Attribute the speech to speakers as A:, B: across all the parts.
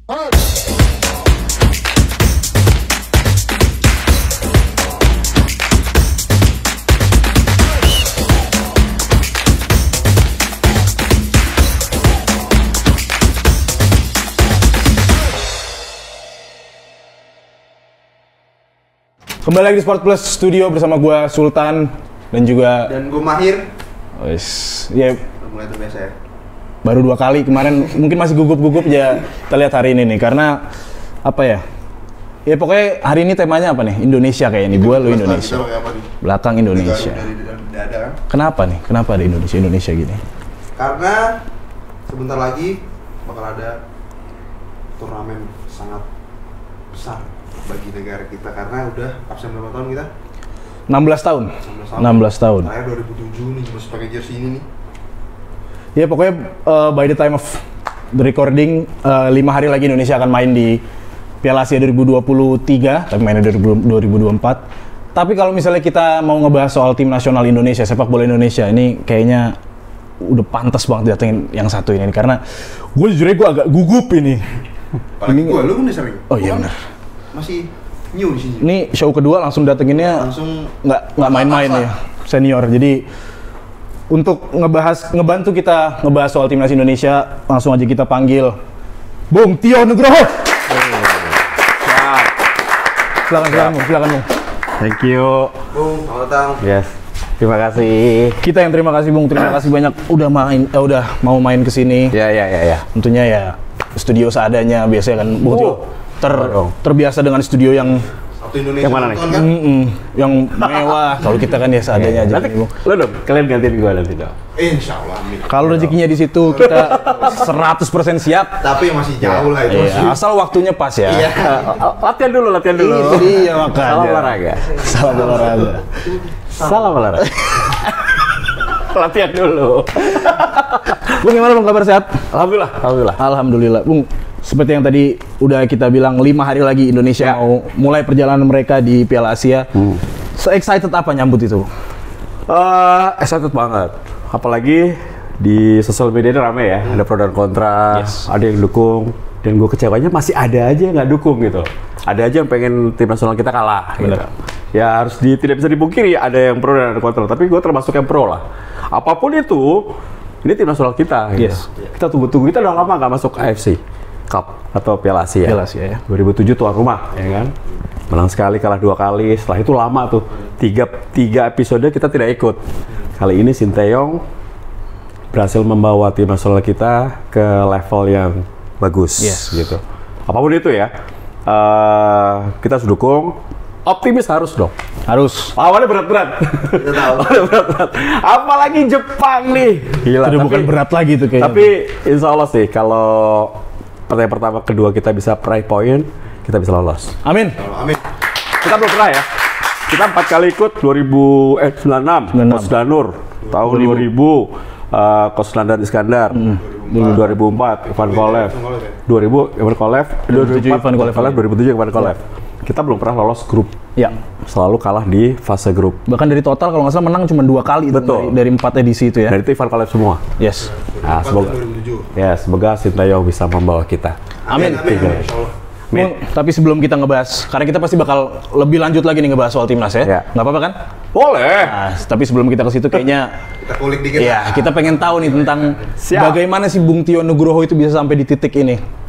A: Kembali lagi di Sport Plus Studio bersama gue Sultan dan juga
B: gue Mahir.
A: Ya
B: Mulai terbiasa ya.
A: baru 2 kali kemarin, mungkin masih gugup-gugup ya. Kita lihat hari ini nih karena apa ya? Ya pokoknya hari ini temanya apa nih? Indonesia kayaknya nih. Gue lu Indonesia. Belakang Indonesia.
B: Dari dada kan?
A: Kenapa nih? Kenapa ada Indonesia gini?
B: Karena sebentar lagi bakal ada turnamen sangat besar bagi negara kita karena udah absen berapa tahun kita?
A: 16 tahun. 16 tahun.
B: Terakhir 2007 nih masih pakai jersey ini nih.
A: Ya pokoknya by the time of the recording 5 hari lagi Indonesia akan main di Piala Asia 2023, tapi mainnya 2024. Tapi kalau misalnya kita mau ngebahas soal tim nasional Indonesia, sepak bola Indonesia, ini kayaknya udah pantas banget datengin yang satu ini karena gue jujur aja gue agak gugup ini.
B: Apalagi gue, lu kan udah sering.
A: Oh iya benar.
B: Masih new di sini.
A: Ini show kedua langsung datenginnya
B: Langsung
A: nggak main-main ya, senior. Jadi untuk ngebantu kita ngebahas soal timnas Indonesia, langsung aja kita panggil Bung Tio Nugroho. Silakan Bung.
C: Thank you.
B: Bung, selamat datang.
C: Yes. Terima kasih.
A: Kita yang terima kasih Bung, terima kasih banyak udah mau main ke sini.
C: Ya.
A: Tentunya ya studio seadanya biasanya kan Bung Tio terbiasa dengan studio yang
B: Satu Indonesia
C: yang mana nih?
B: kan?
A: yang mewah. Kalau kita kan ya seadanya aja.
C: Nanti
A: Bung.
C: lo dong, kalian gantiin gue nanti dong.
B: Insya Allah, amin.
A: Kalau rezekinya di situ kita 100% siap.
B: Tapi masih jauh lah itu.
A: Iya, asal waktunya pas ya.
B: Iya.
C: Latihan dulu.
A: Itu dia makanya.
C: Salam olahraga. Salam olahraga. Latihan dulu.
A: Bung, gimana Bung, kabar sehat?
C: Alhamdulillah.
A: Bung, seperti yang tadi udah kita bilang 5 hari lagi Indonesia mau mulai perjalanan mereka di Piala Asia. Se-excited apa nyambut itu?
C: Excited banget. Apalagi di sosial media ini rame ya. Ada pro dan kontra, ada yang dukung. Dan gue kecewanya masih ada aja yang nggak dukung gitu. Ada aja yang pengen tim nasional kita kalah. Gitu. Ya harus tidak bisa dipungkiri ada yang pro dan kontra. Tapi gue termasuk yang pro lah. Apapun itu, ini tim nasional kita. Gitu. Kita tunggu-tunggu, kita udah lama nggak masuk AFC Cup atau Piala Asia.
A: Piala Asia ya.
C: 2007 tuan rumah, ya kan? Menang sekali, kalah 2 kali. Setelah itu lama tuh. 3 episode kita tidak ikut. Kali ini Sinteyong berhasil membawa tim nasional kita ke level yang bagus, gitu. Apapun itu ya, kita harus dukung. Optimis harus dong.
A: Harus.
C: Awalnya berat-berat.
B: Kita tahu.
C: berat-berat. Apalagi Jepang nih. Gila.
A: Sudah bukan berat lagi tuh kayaknya.
C: Tapi insya Allah sih, kalau pertandingan pertama, kedua kita bisa peraih poin, kita bisa lolos.
A: Amin.
B: Amin.
C: Kita belum pernah ya. Kita 4 kali ikut 96 Coach Danur, tahun 2000 Coach Landan Iskandar, 2004 Ivan Kolev, 2000 Ivan Kolev, 2007 Ivan Kolev. Kita belum pernah lolos grup.
A: Ya.
C: Selalu kalah di fase grup.
A: Bahkan dari total kalau nggak salah menang cuma 2 kali.
C: Betul.
A: Dari 4 edisi itu ya.
C: Dan itu Ivan Kolev semua.
A: Yes.
C: Nah, semoga Sinteyong bisa membawa kita.
A: Amin.
B: Insya Allah.
A: Bung, tapi sebelum kita ngebahas, karena kita pasti bakal lebih lanjut lagi nih ngebahas soal timnas ya. Nggak apa-apa kan?
C: Boleh.
A: Nah, tapi sebelum kita ke situ kayaknya
B: Kita kulik dikit.
A: ya, kita pengen tahu nih tentang bagaimana sih Bung Tio Nugroho itu bisa sampai di titik ini.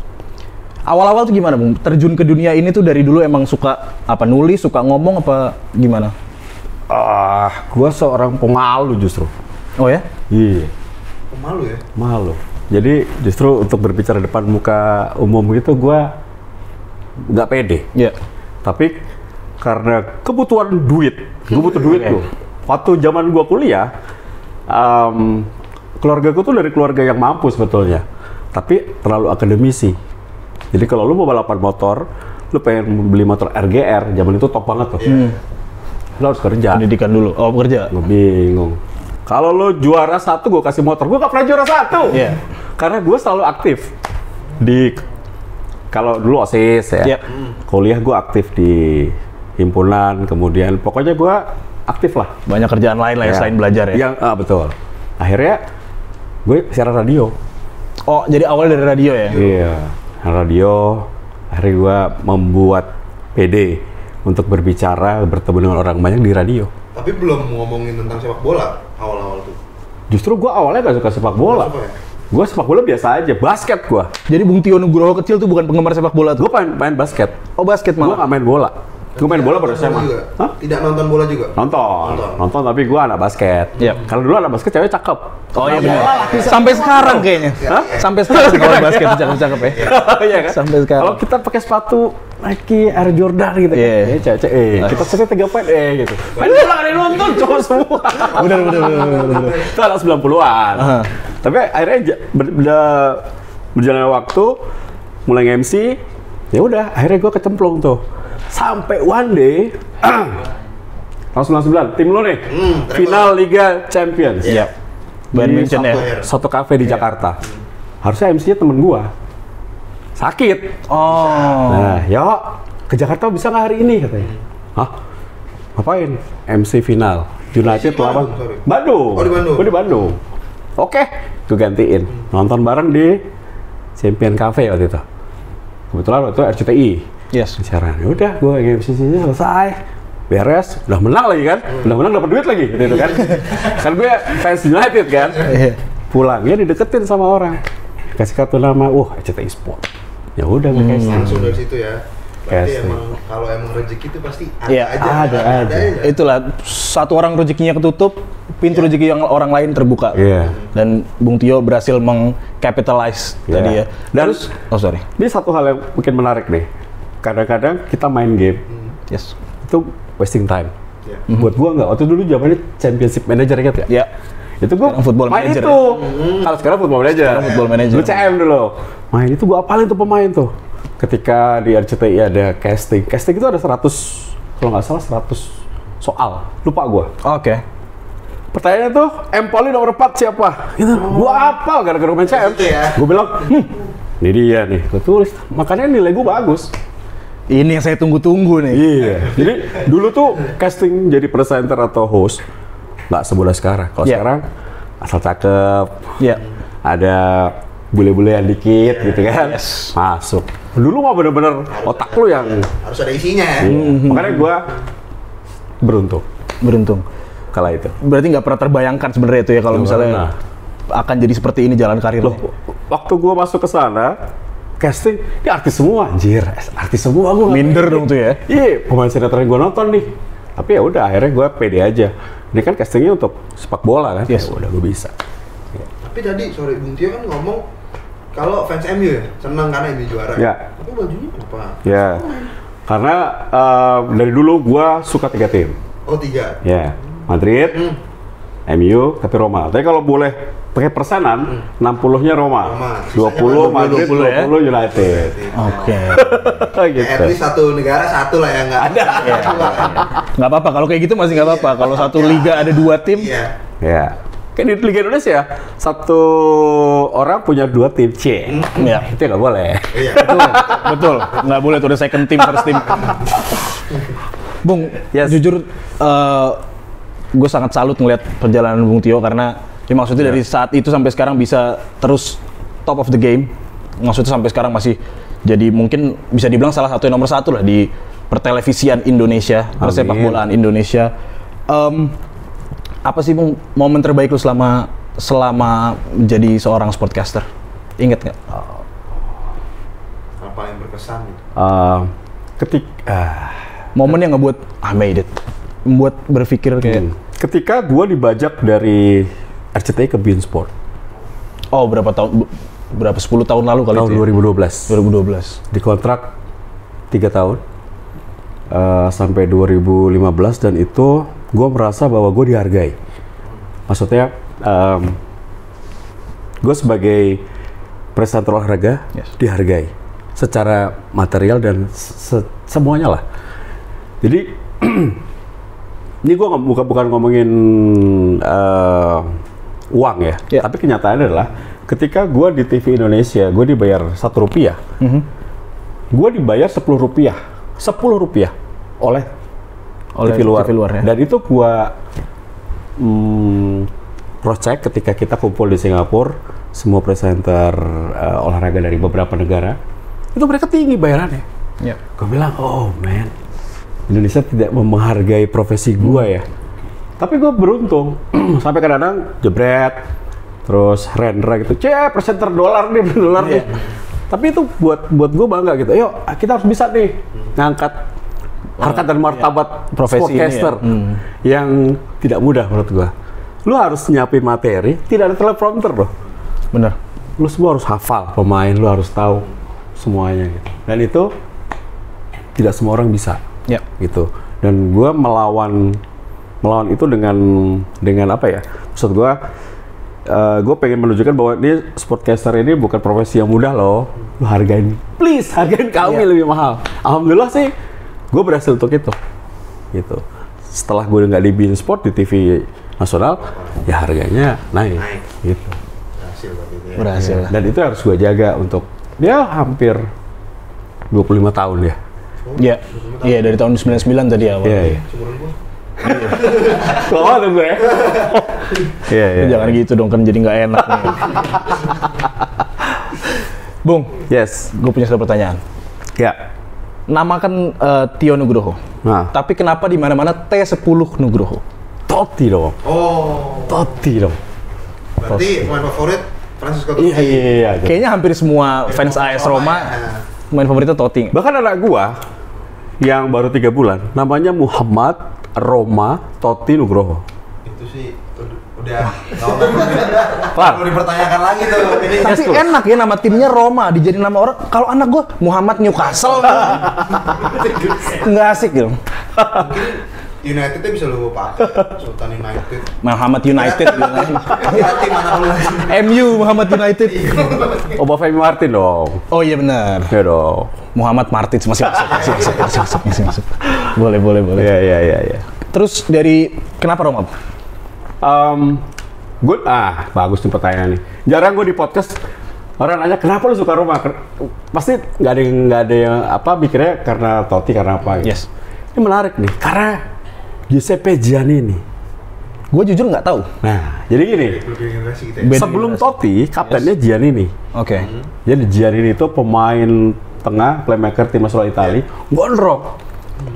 A: Awal-awal tuh gimana Bung? Terjun ke dunia ini tuh dari dulu emang suka apa nulis, suka ngomong apa gimana?
C: Gua seorang pemalu justru.
A: Oh ya?
C: Iya.
B: Malu ya?
C: Malu. Jadi justru untuk berbicara depan muka umum gitu gua nggak pede.
A: Iya.
C: Tapi karena kebutuhan duit, gue butuh duit tuh. Waktu zaman gua kuliah, keluarga gue tuh dari keluarga yang mampu sebetulnya, tapi terlalu akademisi. Jadi kalau lu mau balapan motor, lu pengen beli motor RGR, zaman itu top banget tuh. Lu harus kerja.
A: Pendidikan dulu. Oh, kerja.
C: Gue bingung. Kalau lu juara 1, gue kasih motor. Gue gak pernah juara 1.
A: Iya.
C: Karena gue selalu aktif di, kalau dulu OSIS ya. Kuliah gue aktif di himpunan, kemudian pokoknya gue aktif lah.
A: Banyak kerjaan lain lah ya, selain belajar ya.
C: Betul. Akhirnya gue siaran radio.
A: Oh, jadi awal dari radio ya?
C: Iya. radio, akhirnya gue membuat PD untuk berbicara, bertemu dengan orang banyak di radio.
B: Tapi belum ngomongin tentang sepak bola awal-awal tuh.
C: Justru gue awalnya gak suka sepak bola.
B: Nggak suka ya?
C: Gue sepak bola biasa aja, basket gue.
A: Jadi Bung Tio Nugroho kecil tuh bukan penggemar sepak bola tuh.
C: Gue main basket.
A: Oh, basket
C: Gue
A: malah.
C: gak main bola. Gue main bola baru
B: Nonton
C: SMA.
B: juga?
C: Hah?
B: Tidak nonton bola juga?
C: Nonton tapi gue anak basket.
A: Iya.
C: Kalau dulu anak basket cewek cakep.
A: Oh iya
C: Bola
A: benar.
C: laki
A: Sampai sekarang kayaknya.
C: Hah?
A: Sampai sekarang kalau basket cakep-cakep ya.
C: Iya kan?
A: Sampai sekarang.
C: Kalau kita pakai sepatu Nike Air Jordan gitu kan.
A: Iya.
C: Cewek, kita setnya 3 poin gitu. Main bola gak ada yang nonton, cowok semua.
A: Bener.
C: Itu anak 90-an.
A: Aha.
C: Tapi akhirnya berjalannya waktu mulai MC, ya udah akhirnya gue kecemplung tuh. Sampai one day tahun 99, tim lo nih, final Liga Champions.
A: Iya. Bayern
C: Di
A: München ya.
C: Satu kafe di Jakarta. Harusnya MC-nya temen gua. Sakit.
A: Oh.
C: Nah, yuk ke Jakarta bisa nggak hari ini katanya. Hah? Ngapain? MC final. United lawan
B: Bandung, sorry.
C: Bandung.
B: Oh, di Bandung.
C: Gua di Bandung. Oke, gue gantiin. Nonton bareng di Champion Cafe waktu itu. Kebetulan waktu itu RCTI.
A: Yes.
C: Siaran. Ya udah, gue MC-nya selesai. Beres, udah menang lagi kan? Udah menang dapat duit lagi gitu kan. Kan gue fans United kan. Pulangnya dideketin sama orang. Kasih kartu nama, RCTI Sport. Ya udah gue casting.
B: Langsung dari situ ya. Berarti
C: Casting.
B: emang kalau emang rezeki itu pasti ada
A: Iya,
B: aja.
C: ada aja.
A: Itulah satu orang rezekinya ketutup, pintu rezeki yang orang lain terbuka.
C: Iya.
A: Dan Bung Tio berhasil mengcapitalize
C: Iya.
A: tadi ya.
C: Dan-
A: Terus, oh sorry.
C: Ini satu hal yang mungkin menarik nih. Kadang-kadang kita main game
A: Yes.
C: itu wasting time.
B: Iya.
C: Buat gua nggak. Waktu dulu zamannya Championship Manager ingat ya?
A: Ya.
C: Itu gua
A: Sekarang Football
C: main
A: Manager
C: itu. Kalau sekarang Football Manager.
A: Sekarang Football Manager.
C: Dulu CM dulu. Main itu gua apalin tuh pemain tuh. Ketika di RCTI ada casting. Casting itu ada 100, kalau nggak salah 100 soal. Lupa gua.
A: Oke.
C: Pertanyaannya tuh, Empoli nomor 4 siapa? Gitu. Gua hafal gara-gara main CM.
B: Itu ya.
C: Gua bilang, ini dia nih. Gua tulis. Makanya nilai gua bagus.
A: Ini yang saya tunggu-tunggu nih.
C: Iya. Jadi dulu tuh casting jadi presenter atau host nggak semudah sekarang. Kalau
A: Iya.
C: sekarang asal cakep,
A: Ya.
C: ada bule-bulean dikit gitu kan,
A: Yes.
C: masuk. Dulu mah bener-bener otak lu yang.
B: Harus ada isinya ya.
C: Makanya gua beruntung
A: Beruntung.
C: kala itu.
A: Berarti nggak pernah terbayangkan sebenarnya itu ya kalau
C: Nggak
A: misalnya
C: pernah.
A: akan jadi seperti ini jalan karir.
C: Loh, waktu gua masuk ke sana, casting, ini artis semua, anjir, artis semua gua. nggak
A: Minder
C: pede.
A: dong tuh ya.
C: Iya, pemain sinetron yang gua nonton nih. Tapi ya udah, akhirnya gua pede aja. Ini kan castingnya untuk sepak bola kan?
A: Yes.
C: Ya udah gua bisa.
B: Tapi tadi sorry Bung Tio kan ngomong kalau fans MU ya senang karena MU juara.
C: Ya.
B: Tapi bajunya kenapa?
C: Ya, karena dari dulu gua suka 3 tim.
B: Oh 3.
C: Ya, Madrid, MU, tapi Roma. Tapi kalau boleh pakai persenan, 60-nya Roma,
B: Roma.
C: 20
B: Sisanya
C: Madrid,
A: 20 ya?
C: 20 United.
A: Oke.
B: Ya,
C: Gitu.
B: at least satu negara satu lah yang nggak ada.
A: Nggak apa-apa kalau kayak gitu masih nggak apa-apa. Kalau satu liga ada 2 tim.
B: Iya.
C: Ya. Kan di Liga Indonesia, satu orang punya 2 tim C.
A: Ya.
C: Itu nggak boleh.
B: Iya.
A: Betul. Nggak boleh tuh ada second team, first team. Bung,
C: Yes.
A: jujur gue sangat salut ngeliat perjalanan Bung Tio karena ya maksudnya dari saat itu sampai sekarang bisa terus top of the game. Maksudnya sampai sekarang masih jadi mungkin bisa dibilang salah satu yang nomor 1 lah di pertelevisian Indonesia, persepak
C: Amin.
A: bolaan Indonesia. Apa sih Bung momen terbaik lu selama menjadi seorang sportcaster? Ingat nggak?
B: Apa yang berkesan gitu?
A: Momen yang ngebuat made it, membuat berpikir kayak
C: Ketika gua dibajak dari RCTI ke Bein Sport
A: oh berapa 10 tahun lalu kali
C: tahun
A: itu ya?
C: 2012.
A: 2012.
C: Dikontrak 3 tahun sampai 2015, dan itu gue merasa bahwa gue dihargai. Maksudnya gue sebagai presenter olahraga
A: Yes.
C: dihargai secara material dan semuanya lah. Jadi ini gue bukan ngomongin uang ya,
A: Yeah.
C: tapi kenyataannya adalah ketika gue di TV Indonesia gue dibayar Rp1, gue dibayar Rp10, Rp10 oleh TV luar.
A: ya.
C: Dan itu gue cross check ketika kita kumpul di Singapura, semua presenter olahraga dari beberapa negara, itu mereka tinggi bayarannya.
A: Ya.
C: Gue bilang, oh man, Indonesia tidak menghargai profesi gue ya. Tapi gue beruntung, sampai kadang-kadang jebret, terus Rendra gitu, presenter dolar nih, dolar nih. Tapi itu buat gue bangga gitu. Yuk, kita harus bisa nih ngangkat harkat dan martabat
A: profesi
C: sportcaster yang tidak mudah menurut gue. Lu harus nyiapin materi, tidak ada teleprompter loh.
A: Bener.
C: Lu semua harus hafal pemain, lu harus tahu semuanya gitu. Dan itu tidak semua orang bisa.
A: Ya.
C: Gitu. Dan gue melawan itu dengan apa ya? Maksud gue pengen menunjukkan bahwa ini sportcaster ini bukan profesi yang mudah loh. Lu hargain, please hargain kami lebih mahal. Alhamdulillah sih, gue berhasil untuk itu. Gitu. Setelah gue nggak di beIN Sport di TV nasional, ya harganya naik. Gitu.
B: Berhasil berarti ya.
A: Berhasil.
C: Dan itu harus gue jaga untuk dia hampir 25 tahun ya.
A: Iya. Iya, dari tahun 99 tadi awal.
C: Iya.
B: Seumuran gua.
C: Lama tuh gue. Iya, iya.
A: Jangan gitu dong, kan jadi nggak enak nih. Bung,
C: Yes.
A: gue punya satu pertanyaan.
C: Ya.
A: Nama kan Tio Nugroho.
C: Nah,
A: Tapi kenapa di mana-mana T10 Nugroho?
C: Totti dong.
B: Oh,
C: Totti dong.
B: berarti pemain favorit Francisco Totti.
C: Iya.
A: Kayaknya hampir semua fans AS Roma main favoritnya Totti.
C: Bahkan anak gua yang baru 3 bulan, namanya Muhammad Roma Totti Nugroho.
B: Itu sih udah nggak
C: Kelar.
B: perlu dipertanyakan lagi tuh. Ini
A: Tapi enak ya nama timnya Roma, dijadiin nama orang. Kalau anak gue Muhammad Newcastle, nggak asik gitu.
B: Unitednya bisa lu pakai Sultan United.
A: Muhammad United gitu.
B: Hati-hati mana lu lagi.
A: MU Muhammad United.
C: Oba Femi Martin dong.
A: Oh iya benar.
C: Ya dong.
A: Muhammad Martin masih masuk. Boleh.
C: Iya.
A: Terus dari kenapa Roma?
C: Good. Bagus nih pertanyaan nih. Jarang gue di podcast orang nanya kenapa lu suka Roma. Pasti nggak ada yang mikirnya karena Totti karena apa gitu.
A: Yes.
C: Ini menarik nih karena Giuseppe Giannini.
A: Gue jujur nggak tahu.
C: Nah, jadi gini.
B: Lebih generasi kita ya.
A: Beda
C: Sebelum
A: generasi.
C: Totti, kaptennya Giannini.
A: Oke.
C: Jadi Giannini itu pemain tengah, playmaker tim nasional Italia, gondrong,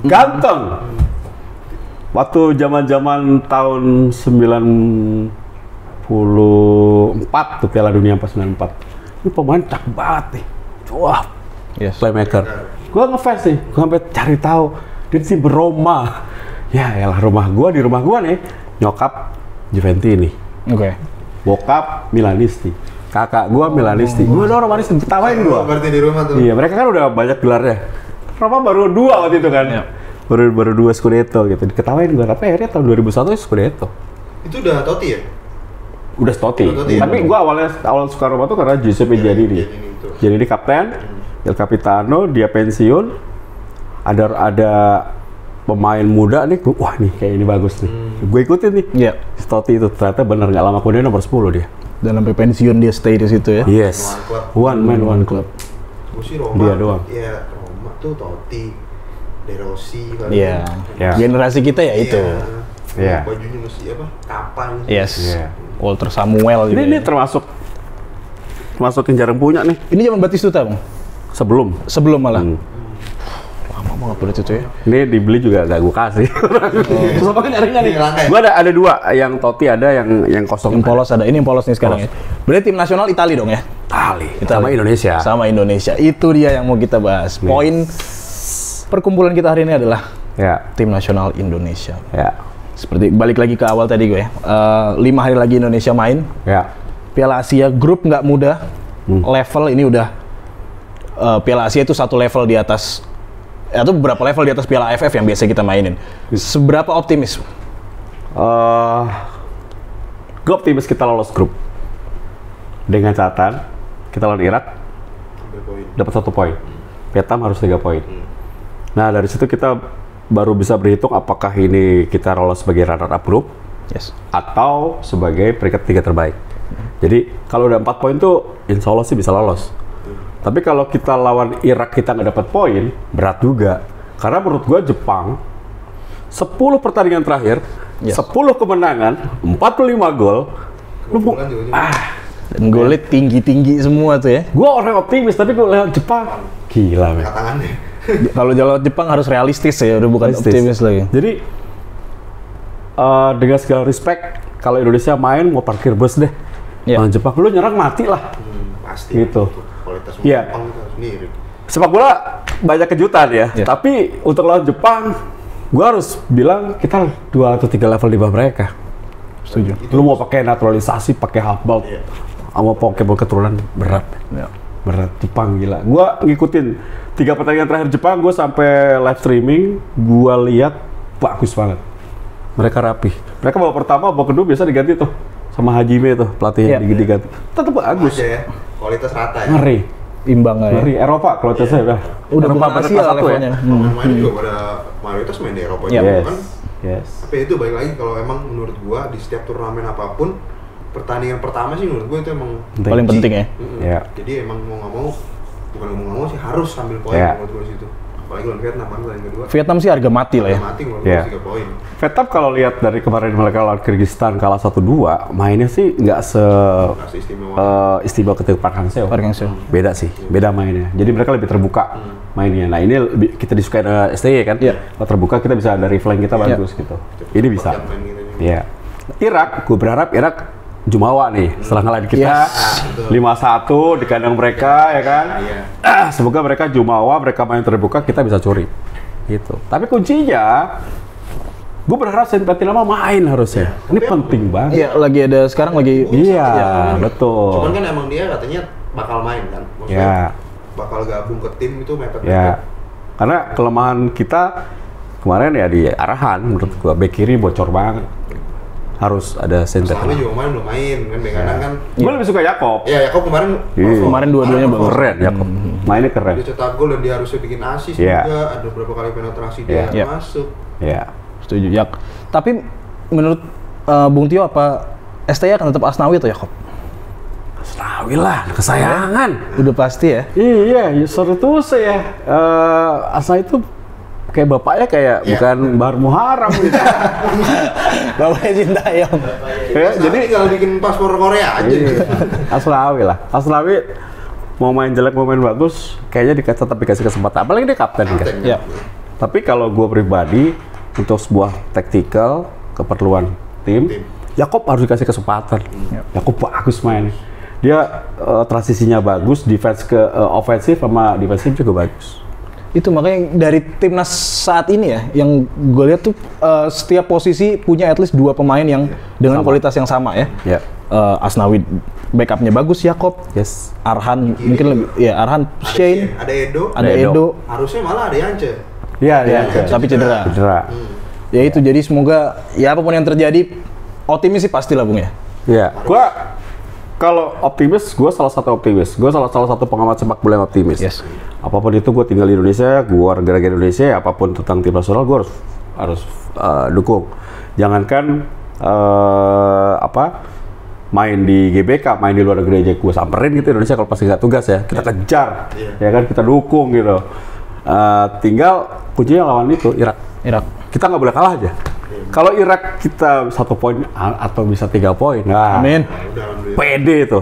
C: ganteng. Waktu zaman-zaman tahun 94 tuh Piala Dunia 94. Ini pemain cakep banget nih. Wah,
A: Yes.
C: playmaker. Gue ngefans nih, gue sampai cari tahu dia tim Roma. Ya elah di rumah gua nih nyokap Juventini,
A: Oke.
C: bokap Milanisti, kakak gua Milanisti, gua doang Romanisti, ketawain gua.
B: Berarti di rumah tuh.
C: Iya, mereka kan udah banyak gelarnya. Roma baru 2 waktu itu kan.
A: Iya.
C: Baru 2 Scudetto gitu. Diketawain gua, tapi akhirnya tahun 2001 Scudetto.
B: Itu udah Totti ya?
C: Udah Totti.
B: Udah Totti, ya?
C: Tapi gua awal suka Roma tuh karena Giuseppe Giannini.
B: Giannini
C: Jadi kapten, Il Capitano, dia pensiun. Ada pemain muda nih, wah nih kayak ini bagus nih. Gue ikutin nih.
A: Iya.
C: Totti itu ternyata benar nggak lama kemudian nomor 10 dia.
A: Dan sampai pensiun dia stay di situ ya.
C: Yes. One man, one club.
B: Gue sih Roma.
C: Dia doang.
B: Iya, Roma tuh Totti, De Rossi.
A: Iya.
C: Ya.
A: Generasi kita ya itu.
C: Iya.
B: Bajunya mesti apa? Kapan?
A: Yes.
C: Iya.
A: Walter Samuel juga.
C: Ini
A: ya.
C: termasuk yang jarang punya nih.
A: Ini zaman Batistuta, Bang. Sebelum malah. Lama banget berarti itu ya.
C: Ini dibeli juga gak gue kasih. Terus apa kan nyarinya nih?
B: Ini langka ya?
C: Gue ada 2, yang Totti ada, yang kosong.
A: Yang polos ada. Ini yang polos nih sekarang ya. Berarti tim nasional Italia dong ya?
C: Itali. Sama Indonesia.
A: Sama Indonesia. Itu dia yang mau kita bahas. Poin perkumpulan kita hari ini adalah
C: Ya.
A: tim nasional Indonesia.
C: Ya.
A: Seperti balik lagi ke awal tadi gue ya. 5 hari lagi Indonesia main.
C: Ya.
A: Piala Asia grup nggak mudah. Level ini udah Piala Asia itu satu level di atas atau beberapa level di atas Piala AFF yang biasa kita mainin. Seberapa optimis?
C: Gue optimis kita lolos grup. Dengan catatan kita lawan Irak
B: Ambil poin.
C: dapat 1 poin. Vietnam harus 3 poin. Nah, dari situ kita baru bisa berhitung apakah ini kita lolos sebagai runner up grup
A: Yes.
C: atau sebagai peringkat 3 terbaik. Jadi kalau udah 4 poin tuh insya Allah sih bisa lolos. Tapi kalau kita lawan Irak kita nggak dapat poin, berat juga. Karena menurut gua Jepang 10 pertandingan terakhir,
A: Yes.
C: 10 kemenangan, 45 gol.
B: Bulan juga.
A: Dan golnya tinggi-tinggi semua tuh ya.
C: Gua orang optimis, tapi gua lihat Jepang, Gila, men.
B: angkat tangannya.
A: Kalau jalan Jepang harus realistis ya, udah bukan
C: Realistis.
A: optimis lagi.
C: Jadi dengan segala respect, kalau Indonesia main mau parkir bus deh.
A: Iya.
C: Lawan Jepang lu nyerang mati lah.
B: Pasti.
C: Gitu.
B: Kualitas
C: Iya.
B: Jepang itu harus mirip.
C: Sepak bola banyak kejutan ya.
A: Iya.
C: Tapi untuk lawan Jepang, gua harus bilang kita 2 atau 3 level di bawah mereka.
A: Setuju.
C: Lu mau pakai naturalisasi, pakai half-ball,
B: Iya.
C: sama Pokemon keturunan berat.
A: Ya.
C: Berat, Jepang gila. Gua ngikutin 3 pertandingan terakhir Jepang, gua sampai live streaming, gua lihat bagus banget. Mereka rapi. Mereka babak pertama, babak kedua biasa diganti tuh sama Hajime tuh, pelatih
A: Iya.
C: diganti. Tetap bagus.
B: Aja ya. Kualitas rata ya.
C: Ngeri.
A: Imbang nggak ya?
C: Ngeri. Eropa kalau saya udah.
A: Udah
C: Eropa
A: bukan
C: pada
A: Asia
C: kelas 1
A: levelnya.
B: Pemain-pemain juga pada mayoritas main di Eropa
A: Iya.
B: juga
C: Yes.
B: kan.
C: Yes.
B: Tapi itu balik lagi kalau emang menurut gua di setiap turnamen apapun pertandingan pertama sih menurut gua itu emang
A: Paling penting ya.
C: Iya.
B: Jadi emang mau nggak mau sih harus ambil poin
C: Iya.
B: menurut gua di situ. Apalagi lawan Vietnam kan pertandingan kedua.
A: Vietnam sih harga mati lah ya.
B: Mati menurut
C: Iya.
B: gua 3 poin.
C: Vietnam kalau lihat dari kemarin mereka lawan Kyrgyzstan kalah 1-2, mainnya sih nggak
B: Kasih istimewa.
C: istimewa ketika Park Hang-seo.
A: Park Hang-seo.
C: Beda sih, beda mainnya. Jadi mereka lebih terbuka mainnya. Nah ini kita disukai STY kan?
A: Iya.
C: Kalau terbuka kita bisa dari flank kita bagus gitu. Ini bisa.
B: Banyak main gitu nih.
C: Iya. Irak, gue berharap Irak Jumawa nih setelah ngalahin kita
B: betul.
C: 5-1 di kandang mereka ya kan.
B: Iya.
C: Semoga mereka Jumawa, mereka main terbuka, kita bisa curi. Gitu. Tapi kuncinya gue berharap Saint Lama main harusnya. Ini penting banget.
A: Iya, lagi ada sekarang lagi.
C: Iya,
B: Cuman
C: betul.
B: kan emang dia katanya bakal main kan. Maksudnya
C: Ya.
B: bakal gabung ke tim itu mepet-mepet.
C: Ya. Karena kelemahan kita kemarin ya di arahan menurut gua bek kiri bocor banget. Harus ada center.
B: Selama juga kemarin belum main kan bek kanan kan.
C: Gua lebih suka Yakob.
B: Ya Yakob kemarin
C: Iya.
B: perform.
A: Kemarin dua-duanya bagus.
C: Keren Yakob. Mainnya keren.
B: Dia cetak gol dan dia harusnya bikin assist
C: Iya.
B: juga. Ada beberapa kali penetrasi dia
C: Iya.
A: Iya.
B: masuk.
C: Ya.
A: Setuju, Yak. Tapi menurut Bung Tio apa STY akan tetap Asnawi atau Yakob?
C: Asnawi lah, kesayangan.
A: Udah pasti ya.
C: Iya, seru tuh saya. Asnawi itu kayak bapaknya kayak
B: Iya.
C: bukan Bahar Muharram gitu.
A: Bapaknya Sintayong.
C: Ya,
B: Jadi
C: jadi
B: tinggal bikin paspor Korea aja.
C: Iya. Asnawi lah. Asnawi mau main jelek mau main bagus, kayaknya tetap dikasih kesempatan. Apalagi dia kapten kan.
B: Kapten,
A: Ya.
C: Tapi kalau gue pribadi untuk sebuah tactical keperluan tim, Yakob harus dikasih kesempatan. Yakob bagus main. Dia transisinya bagus, defense ke offensif sama defensif juga bagus.
A: Itu makanya dari timnas saat ini ya, yang gue lihat tuh setiap posisi punya at least 2 pemain yang dengan kualitas yang sama ya.
C: Ya.
A: Asnawi backupnya bagus, Yakob,
C: Yes.
A: Arhan mungkin lebih, ya Arhan, Shane,
B: Ada Edo.
A: ada
C: Edo.
A: Edo,
B: Harusnya malah ada Yance.
C: Iya,
A: ya,
C: iya.
A: tapi cedera.
C: Cedera.
A: Ya itu jadi semoga ya apapun yang terjadi optimis sih pastilah Bung ya.
C: Iya. Gua kalau optimis, gue salah satu optimis. Gue salah satu pengamat sepak bola yang optimis.
A: Yes.
C: Apapun itu gue tinggal di Indonesia, gue warga negara Indonesia, apapun tentang tim nasional gue harus dukung. Jangankan main di GBK, main di luar negeri aja gue samperin gitu Indonesia kalau pasti nggak tugas ya. Kita kejar, ya kan kita dukung gitu. Tinggal kuncinya lawan itu Irak. Kita nggak boleh kalah aja. Kalau Irak kita 1 poin atau bisa 3 poin, nah,
A: Amin.
B: Udah alhamdulillah.
C: pede itu.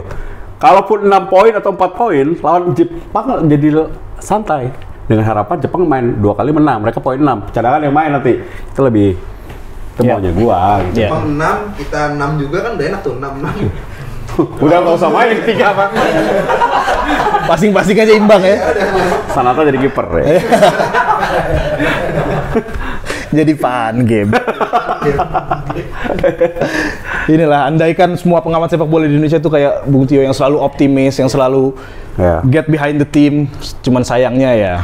C: Kalaupun 6 poin atau 4 poin, lawan Jepang jadi santai. Dengan harapan Jepang main 2 kali menang, mereka poin 6. Cadangan yang main nanti. Itu lebih itu maunya gua gitu.
A: Iya.
B: Jepang 6, kita 6 juga kan udah enak tuh 6-6.
C: Udah nggak usah main 3 apa.
A: Pasing-pasing aja imbang ya.
C: Sanata jadi kiper ya.
A: Jadi fun game. Inilah, andaikan semua pengamat sepak bola di Indonesia tuh kayak Bung Tio yang selalu optimis, yang selalu
C: Ya.
A: get behind the team. Cuman sayangnya ya,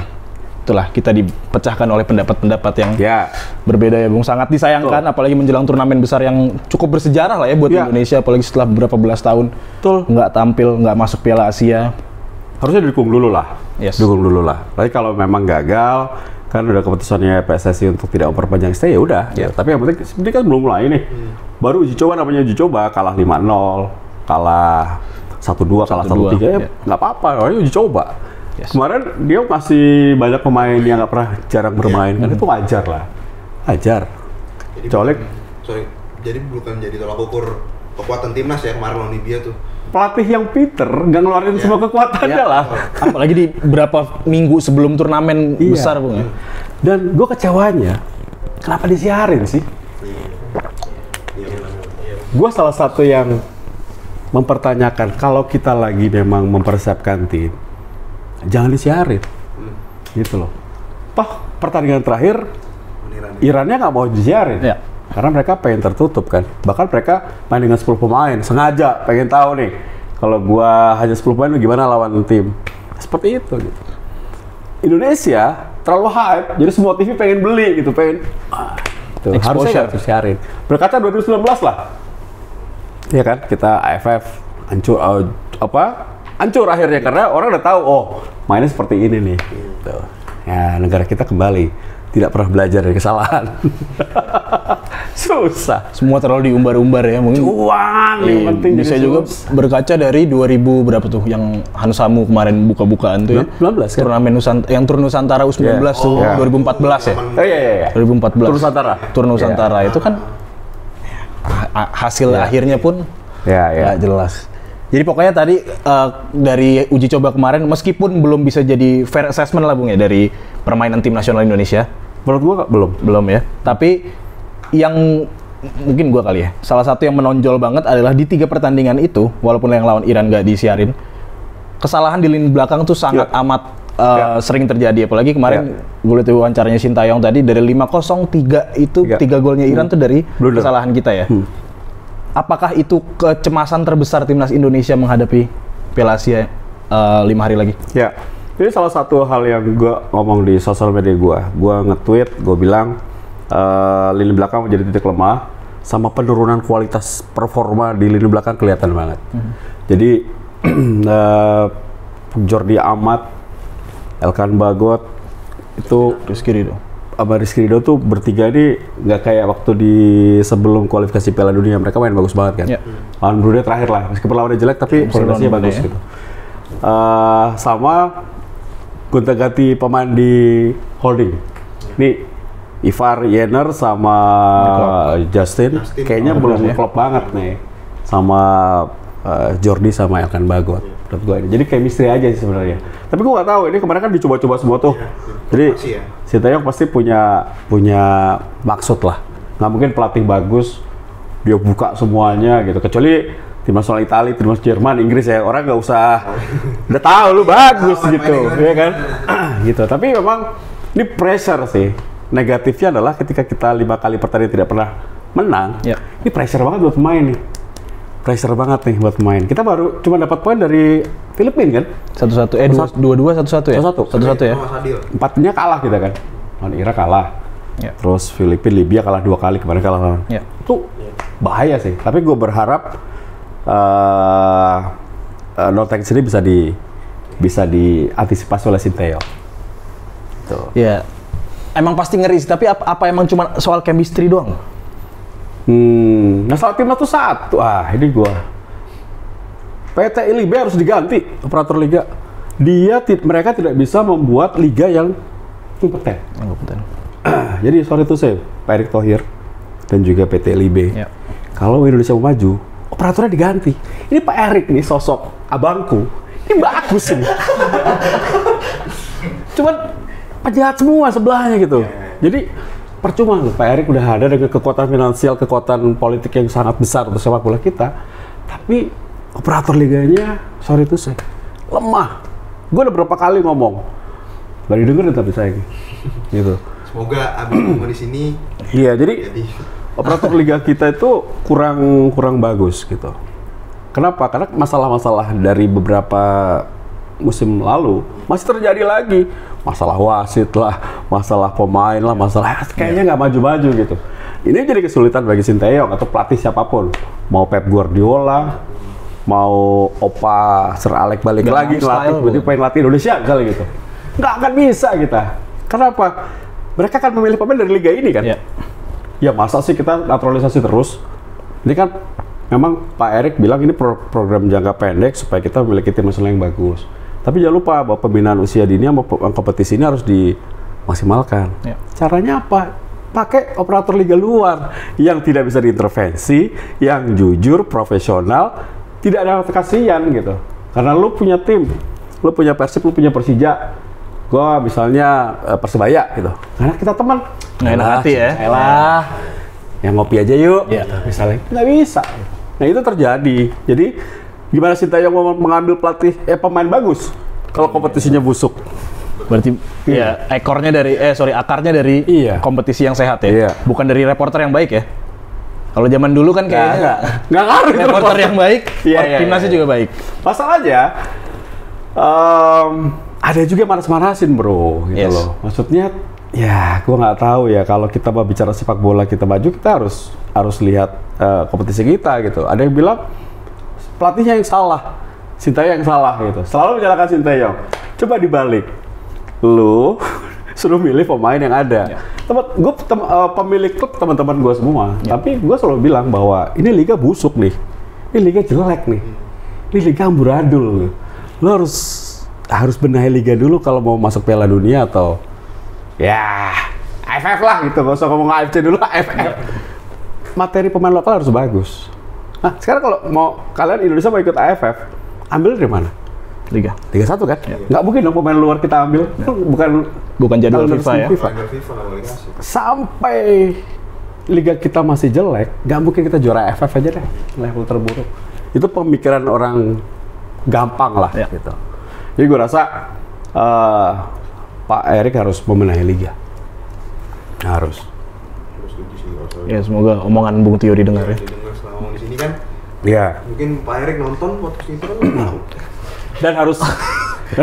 A: itulah kita dipecahkan oleh pendapat-pendapat yang
C: Ya.
A: berbeda ya Bung. Sangat disayangkan, apalagi menjelang turnamen besar yang cukup bersejarah lah ya buat
C: Ya.
A: Indonesia, apalagi setelah beberapa belas tahun
C: Betul.
A: nggak tampil, nggak masuk Piala Asia.
C: Harusnya didukung dulu lah.
A: Yes.
C: Dukung dulu lah. Tapi kalau memang gagal, kan udah keputusannya PSSI untuk tidak memperpanjang stay, ya udah.
A: Ya.
C: Tapi yang penting sebenarnya kan belum mulai nih. Baru uji coba, namanya uji coba, kalah 5-0, kalah 1-2, kalah 1-3,
A: 1-2,
C: ya
A: ya.
C: nggak apa-apa, namanya uji coba.
A: Yes.
C: Kemarin dia masih banyak pemain yang nggak pernah jarang bermain, kan itu wajar lah. Wajar.
B: Jadi
C: Colek.
B: jadi bukan jadi tolak ukur kekuatan timnas ya kemarin lawan Libya tuh.
C: pelatih yang pinter nggak ngeluarin semua kekuatannya lah.
A: Apalagi di berapa minggu sebelum turnamen besar, Bung ya.
C: Dan gue kecewanya, kenapa disiarin sih? Gue salah satu yang mempertanyakan kalau kita lagi memang mempersiapkan tim, jangan disiarin, gitu loh. Toh pertandingan terakhir, Irannya nggak mau disiarin.
A: Ya.
C: Karena mereka pengen tertutup kan. Bahkan mereka main dengan 10 pemain, sengaja pengen tahu nih, kalau gua hanya 10 pemain gimana lawan tim. Seperti itu gitu. Indonesia terlalu hype, jadi semua TV pengen beli gitu, pengen tuh, harusnya nggak disiarin. Berkata 2019 lah. Ya kan, kita AFF hancur hancur akhirnya karena orang udah tahu mainnya seperti ini nih. Gitu. Ya, negara kita kembali tidak pernah belajar dari kesalahan. Susah.
A: Semua terlalu diumbar-umbar ya, mungkin.
C: Cuan yang penting.
A: Bisa juga berkaca dari 2000 berapa tuh yang Hansamu kemarin buka-bukaan tuh ya.
C: 19 kan?
A: Turnamen yang Tur Nusantara U19 tuh 2014 ya.
C: Oh iya.
A: 2014.
C: Tur Nusantara.
A: Tur Nusantara itu kan hasil akhirnya pun nggak jelas. Jadi pokoknya tadi dari uji coba kemarin, meskipun belum bisa jadi fair assessment lah Bung ya dari permainan tim nasional Indonesia.
C: Menurut gua
A: belum ya. Tapi yang mungkin gua kali ya, salah satu yang menonjol banget adalah di 3 pertandingan itu, walaupun yang lawan Iran nggak disiarin, kesalahan di lini belakang tuh sangat amat sering terjadi. Apalagi kemarin gue lihat wawancaranya Sintayong tadi, dari 5-0 itu 3 golnya Iran tuh dari kesalahan kita ya. Apakah itu kecemasan terbesar timnas Indonesia menghadapi Piala Asia 5 hari lagi?
C: Ya, ini salah satu hal yang gue ngomong di sosial media gue nge-tweet, gue bilang lini belakang menjadi titik lemah, sama penurunan kualitas performa di lini belakang kelihatan banget. Jadi Jordi Amat, Elkan Bagot, itu Rizky Ridho tuh bertiga ini nggak kayak waktu di sebelum kualifikasi Piala Dunia, mereka main bagus banget kan. Lawan Brunei terakhir lah, meskipun lawannya jelek tapi kualitasnya bagus gitu. Sama gonta-ganti pemain di holding. Nih Ivar Yener sama Justin kayaknya belum klop banget nih. Sama Jordi sama Elkan Bagot. Menurut gue ini. Jadi chemistry aja sih sebenarnya. Tapi gue nggak tahu, ini kemarin kan dicoba-coba semua tuh. Jadi Sintayong pasti punya maksud lah. Nggak mungkin pelatih bagus dia buka semuanya gitu. Kecuali tim nasional Italia, tim nasional Jerman, Inggris ya, orang nggak usah udah tahu lu bagus gitu, ya kan? Gitu. Tapi memang ini pressure sih. Negatifnya adalah ketika kita 5 kali pertandingan tidak pernah menang, ini pressure banget buat pemain nih. Pressure banget nih buat pemain. Kita baru cuma dapat poin dari Filipina kan?
A: 1-1, 2-2, 1-1 ya? 1-1 ya?
C: 4-nya kalah kita kan? Lawan Irak kalah. Terus Filipina, Libya kalah 2 kali, kemarin kalah lawan. Itu bahaya sih. Tapi gue berharap no thanks ini bisa diantisipasi oleh Sintayong. Tuh.
A: Ya, emang pasti ngeri sih. Tapi apa emang cuma soal chemistry doang?
C: Masalah timnas tuh satu. Ini gua. PT LIB harus diganti operator liga. Mereka tidak bisa membuat liga yang kompeten. Jadi sorry to say, Pak Erick Thohir dan juga PT LIB. Kalau Indonesia mau maju, operatornya diganti. Ini Pak Erick nih sosok abangku. Ini bagus ini. Cuman penjahat semua sebelahnya gitu. Jadi percuma Pak Erick udah ada dengan kekuatan finansial, kekuatan politik yang sangat besar untuk sepak bola kita, tapi operator liganya, sorry itu saya lemah. Gue udah berapa kali ngomong, gak didengerin tapi saya gitu.
B: Semoga abis ngomong di sini.
C: Iya, jadi operator liga kita itu kurang bagus gitu. Kenapa? Karena masalah-masalah dari beberapa musim lalu masih terjadi lagi. Masalah wasit lah, masalah pemain lah, masalah kayaknya nggak maju-maju gitu. Ini jadi kesulitan bagi Sintayong atau pelatih siapapun. Mau Pep Guardiola, mau Opa Sir Alex balik lagi ngelatih, berarti pengen latih Indonesia kali gitu. Nggak akan bisa kita. Kenapa? Mereka kan memilih pemain dari liga ini kan. Ya masa sih kita naturalisasi terus? Ini kan memang Pak Erick bilang ini program jangka pendek supaya kita memiliki tim nasional yang bagus. Tapi jangan lupa bahwa pembinaan usia dini sama kompetisi ini harus dimaksimalkan. Caranya apa? Pakai operator liga luar yang tidak bisa diintervensi, yang jujur, profesional, tidak ada kasihan gitu. Karena lu punya tim, lu punya Persib, lu punya Persija, gua misalnya Persebaya gitu. Karena kita teman,
A: nggak enak hati ya.
C: Elah, yang ngopi aja yuk.
A: Iya.
C: Misalnya nggak bisa. Nah itu terjadi. Jadi gimana Sintayong mau mengambil pelatih pemain bagus kalau kompetisinya busuk?
A: Berarti ya akarnya dari
C: Iya.
A: kompetisi yang sehat ya.
C: Iya.
A: Bukan dari reporter yang baik ya. Kalau zaman dulu kan kayaknya
C: nggak ngaruh.
A: reporter yang baik,
C: Iya,
A: timnasnya
C: iya.
A: juga baik.
C: Masalahnya ada juga manas-manasin bro, gitu
A: Yes.
C: loh. Maksudnya, ya, gua nggak tahu ya. Kalau kita mau bicara sepak bola kita maju, kita harus lihat kompetisi kita gitu. Ada yang bilang pelatihnya yang salah, Sintayong yang salah gitu. Selalu menyalahkan Sintayong. Coba dibalik, lu suruh milih pemain yang ada. Gue pemilik klub teman-teman gue semua. Tapi gue selalu bilang bahwa ini liga busuk nih, ini liga jelek nih, ini liga amburadul. Lo harus benahi liga dulu kalau mau masuk Piala Dunia atau ya AFF lah gitu. Gak usah ngomong AFC dulu, AFF. Materi pemain lokal harus bagus. Nah sekarang kalau mau kalian Indonesia mau ikut AFF, ambil dari mana? Liga 1 kan? Nggak mungkin dong pemain luar kita ambil.
A: Bukan jadwal FIFA ya.
B: Kalender FIFA nggak boleh kasih.
C: Sampai liga kita masih jelek, nggak mungkin kita juara AFF aja deh, level terburuk. Itu pemikiran orang gampang lah gitu. Jadi gue rasa Pak Erik harus membenahi liga. Harus.
B: Setuju sih kalau soal
A: Ya semoga omongan Bung Tio didengar ya.
B: didengar selama ngomong di sini kan.
C: Iya.
B: Mungkin Pak Erik nonton podcast itu kan nggak tahu.
C: Dan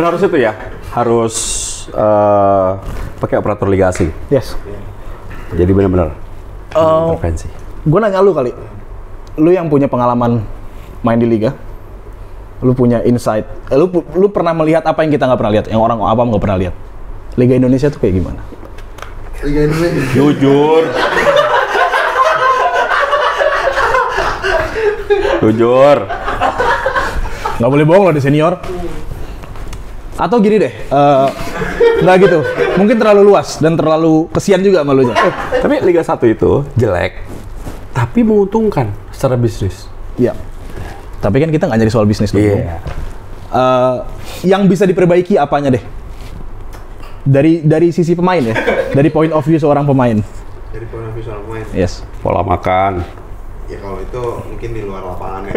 C: harus itu ya, harus pakai operator liga asing.
A: Yes.
C: Jadi benar-benar intervensi.
A: Gue nanya lu kali, lu yang punya pengalaman main di liga, lu punya insight, lu pernah melihat apa yang kita nggak pernah lihat, yang orang awam nggak pernah lihat. Liga Indonesia tuh kayak gimana?
B: Liga Indonesia.
C: Jujur. Jujur.
A: Nggak boleh bohong loh di senior. Atau gini deh, nggak gitu. Mungkin terlalu luas dan terlalu kesian juga sama lu nya.
C: Tapi Liga 1 itu jelek, tapi menguntungkan secara bisnis.
A: Iya. Tapi kan kita nggak nyari soal bisnis dong.
C: Iya.
A: Yang bisa diperbaiki apanya deh? Dari sisi pemain ya, dari point of view seorang pemain.
B: Dari point of view seorang pemain.
A: Yes.
C: Pola makan.
B: Ya kalau itu mungkin di luar lapangan ya.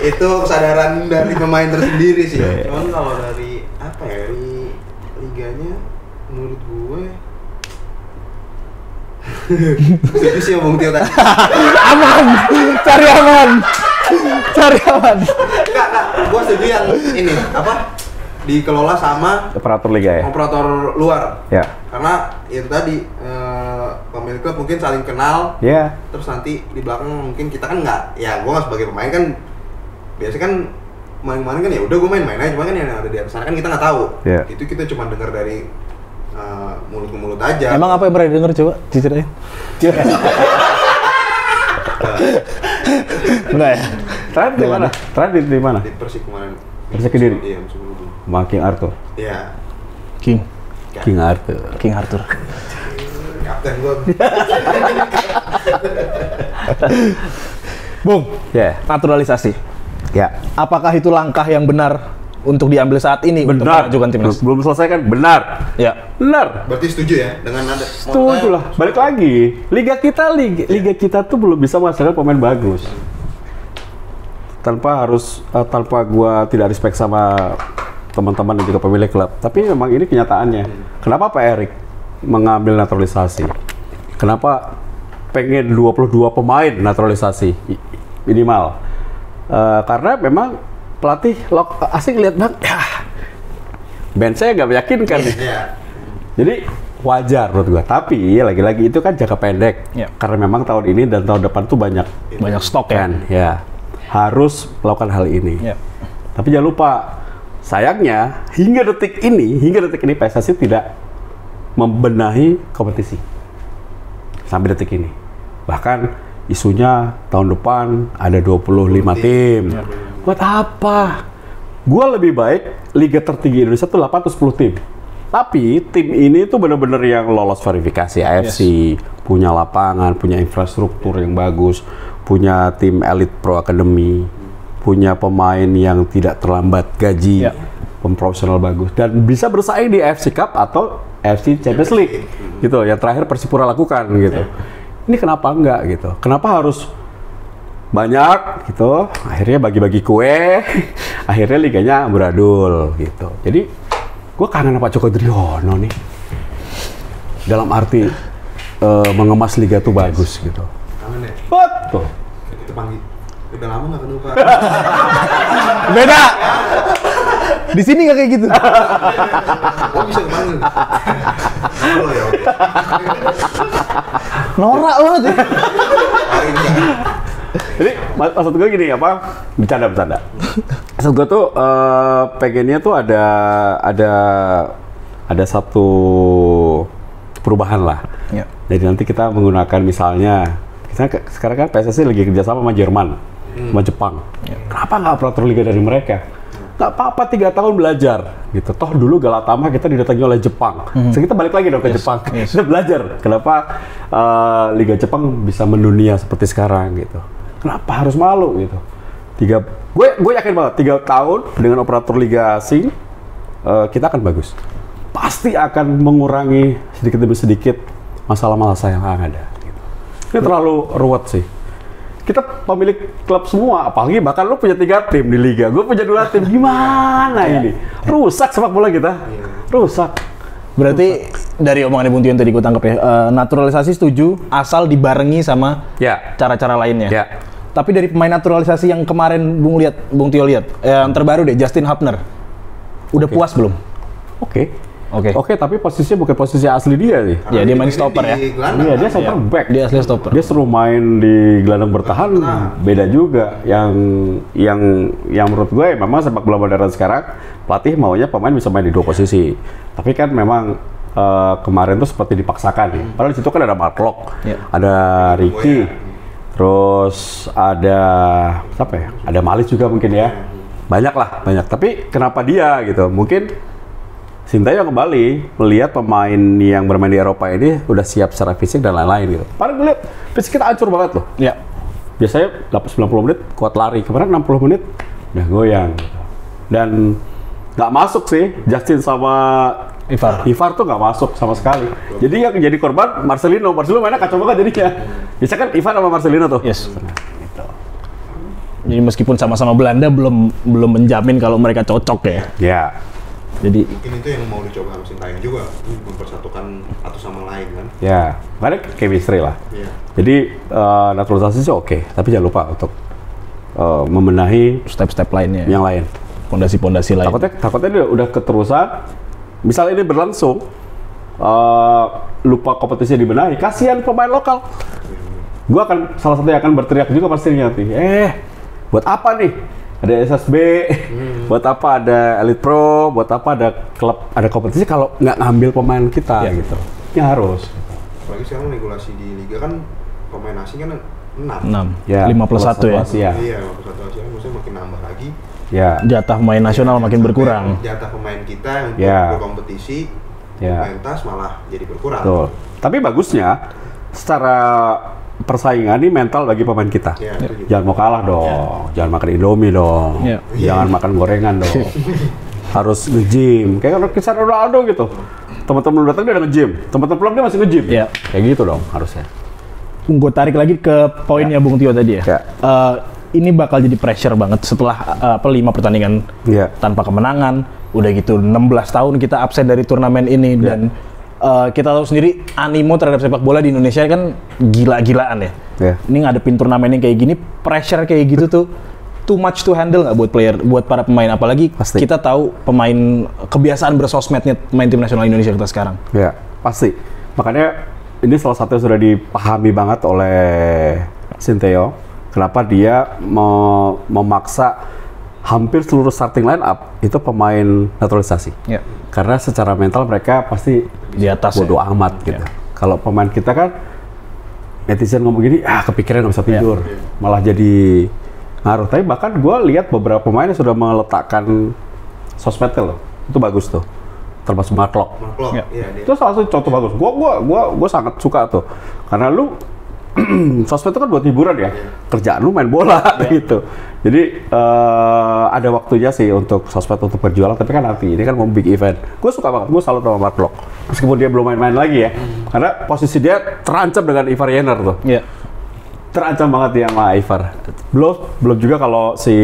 B: Itu kesadaran dari pemain tersendiri sih. Cuman kalau dari apa ya, dari liganya menurut gue itu sih yang Bung Tio tadi.
A: Aman, cari aman.
B: Enggak, gue setuju yang ini apa? Dikelola sama
C: Operator liga ya.
B: operator luar.
C: Ya.
B: Karena itu tadi pemilik klub mungkin saling kenal.
C: Ya.
B: Terus nanti di belakang mungkin kita kan nggak, ya gue nggak sebagai pemain kan biasanya kan main-main kan ya udah gue main-main aja, cuma kan yang ada di atas sana kan kita nggak tahu.
C: Yeah.
B: Itu kita cuma dengar dari mulut ke mulut aja.
A: Emang apa yang pernah denger coba ceritain? Enggak ya?
C: Terakhir di mana? Terakhir di mana?
B: Di Persik kemarin.
C: Persik Kediri?
B: Iya, musim lalu.
C: Sama King Arthur.
B: Iya.
A: King
C: Arthur.
B: Kapten gue.
A: Bung,
C: Ya.
A: naturalisasi.
C: Ya.
A: Apakah itu langkah yang benar untuk diambil saat ini untuk
C: Benar.
A: mengajukan timnas?
C: Belum selesai kan? Benar.
A: Ya.
C: Benar.
B: Berarti setuju ya dengan ada.
C: Setuju lah. Balik lagi. Liga kita tuh belum bisa menghasilkan pemain bagus. Tanpa gua tidak respect sama teman-teman dan juga pemilik klub. Tapi memang ini kenyataannya. Kenapa Pak Erik mengambil naturalisasi? Kenapa pengen 22 pemain naturalisasi minimal? Karena memang pelatih asing lihat bang, ya band saya nggak meyakinkan nih.
B: Iya.
C: Jadi wajar menurut gua. Tapi lagi-lagi itu kan jangka pendek.
A: Ya.
C: Karena memang tahun ini dan tahun depan tuh banyak
A: Stok ya.
C: kan. Ya harus melakukan hal ini.
A: Ya.
C: Tapi jangan lupa, sayangnya hingga detik ini PSSI tidak membenahi kompetisi sampai detik ini. Bahkan isunya tahun depan ada 25 tim. Buat apa? Gua lebih baik liga tertinggi Indonesia tuh 8 atau 10 tim. Tapi tim ini tuh bener-bener yang lolos verifikasi AFC, punya lapangan, punya infrastruktur yang bagus, punya tim Elite Pro Academy, punya pemain yang tidak terlambat gaji, profesional bagus, dan bisa bersaing di AFC Cup atau AFC Champions League, gitu. Yang terakhir Persipura lakukan, gitu. Ini kenapa enggak, gitu? Kenapa harus banyak, gitu? Akhirnya bagi-bagi kue, akhirnya liganya amburadul, gitu. Jadi, gue kangen Pak Joko Driono nih. Dalam arti mengemas liga tuh bagus, gitu.
B: Kangen ya?
C: Betul.
B: Itu panggil. Udah lama nggak ketemu Pak.
A: Beda. Di sini nggak kayak gitu.
B: Oh bisa kepanggil. Oh ya oke.
A: Norak banget ya.
C: Jadi maksud gue gini apa? Bercanda. Maksud gue tuh pengennya tuh ada satu perubahan lah.
A: Ya.
C: Jadi nanti kita menggunakan misalnya sekarang kan PSSI lagi kerjasama sama Jerman, sama Jepang. Kenapa nggak operator liga dari mereka? Nggak apa-apa 3 tahun belajar, gitu. Toh dulu Galatama kita didatangi oleh Jepang, so kita balik lagi dong ke Jepang. Kita belajar kenapa liga Jepang bisa mendunia seperti sekarang, gitu. Kenapa harus malu, gitu? Gue yakin banget 3 tahun dengan operator liga asing kita akan bagus. Pasti akan mengurangi sedikit demi sedikit masalah-masalah yang ada. Ini terlalu ruwet sih. Kita pemilik klub semua, apalagi bahkan lu punya 3 tim di liga, gue punya 2 tim, gimana ini? Rusak sepak bola kita, rusak.
A: Berarti dari omongan Bung Tio yang tadi gue tangkap ya, naturalisasi setuju asal dibarengi sama cara-cara lainnya.
C: Ya.
A: Tapi dari pemain naturalisasi yang kemarin Bung Tio lihat, yang terbaru deh, Justin Hubner, udah puas belum?
C: Oke, tapi posisinya bukan posisi asli dia nih.
A: Ya, dia main stopper ya.
C: Iya, dia center back.
A: Dia asli stopper.
C: Dia suruh main di gelandang bertahan, beda juga. Yang menurut gue memang sepak bola modern sekarang pelatih maunya pemain bisa main di 2 posisi. Tapi kan memang kemarin tuh seperti dipaksakan nih. Padahal di situ kan ada Mark Locke, ada Ricky, terus ada siapa ya? Ada Malis juga mungkin ya. Banyak. Tapi kenapa dia gitu? Mungkin Sintayong kembali melihat pemain yang bermain di Eropa ini udah siap secara fisik dan lain-lain gitu. Padahal gue lihat fisik kita hancur banget loh.
A: Ya.
C: Biasanya 90 menit kuat lari, kemarin 60 menit udah goyang gitu. Dan nggak masuk sih Justin sama Ivar tuh nggak masuk sama sekali. Jadi yang jadi korban Marcelino mainnya kacau banget jadinya. Biasanya kan Ivar sama Marcelino tuh.
A: Yes. Gitu. Jadi meskipun sama-sama Belanda belum menjamin kalau mereka cocok ya.
C: Ya.
A: Jadi
B: mungkin itu yang mau dicoba sama Sintayong juga, mempersatukan satu sama lain kan.
C: Ya, ada chemistry lah.
B: Iya.
C: Jadi naturalisasi sih oke, tapi jangan lupa untuk membenahi
A: step-step lainnya.
C: Yang lain.
A: Pondasi-pondasi lain.
C: Takutnya dia udah keterusan. Misal ini berlangsung, lupa kompetisinya dibenahi, kasihan pemain lokal. Gua akan salah satu yang akan berteriak juga pastinya nanti. Buat apa nih? Ada SSB, buat apa ada Elite Pro, buat apa ada klub, ada kompetisi kalau nggak ngambil pemain kita gitu. Ini harus.
B: Apalagi sekarang regulasi di liga kan pemain asing kan 6.
A: 5+1 ya.
C: Asia.
B: Iya, 5+1 Asia kan maksudnya makin nambah lagi.
C: Ya.
A: Jatah pemain nasional makin berkurang.
B: Jatah pemain kita untuk berkompetisi, pentas malah jadi berkurang.
C: Betul. Tapi bagusnya secara persaingan ini mental bagi pemain kita. Jangan mau kalah dong, jangan makan Indomie dong, jangan makan gorengan dong. Harus nge-gym, kayak Cristiano Ronaldo gitu. Teman-teman datang dia udah nge-gym, teman-teman pulang dia masih nge-gym. Kayak gitu dong harusnya.
A: Gue tarik lagi ke poinnya Bung Tio tadi ya. Ini bakal jadi pressure banget setelah 5 pertandingan tanpa kemenangan. Udah gitu 16 tahun kita absen dari turnamen ini dan kita tahu sendiri animo terhadap sepak bola di Indonesia kan gila-gilaan ya. Ini ngadepin turnamen yang kayak gini, pressure kayak gitu tuh too much to handle nggak buat para pemain, apalagi kita tahu pemain kebiasaan bersosmednya pemain tim nasional Indonesia kita sekarang. Ya
C: pasti. Makanya ini salah satu yang sudah dipahami banget oleh Sintayong. Kenapa dia memaksa hampir seluruh starting line up itu pemain naturalisasi. Karena secara mental mereka pasti
A: di atas
C: bodo amat gitu. Kalau pemain kita kan netizen ngomong gini, kepikiran nggak bisa tidur, malah jadi ngaruh. Tapi bahkan gue lihat beberapa pemain yang sudah meletakkan sosmednya loh, itu bagus tuh. Termasuk Mark Locke. Itu salah satu contoh bagus. Gue sangat suka tuh, karena lu sosmed itu kan buat hiburan ya. Kerjaan lu main bola gitu. Jadi ada waktunya sih untuk sosmed untuk berjualan, tapi kan nanti ini kan mau big event. Gue suka banget, gue salut sama Mark Klok. Meskipun dia belum main-main lagi ya. Karena posisi dia terancam dengan Ivar Jenner tuh.
A: Iya.
C: Terancam banget dia sama Ivar. Belum juga kalau si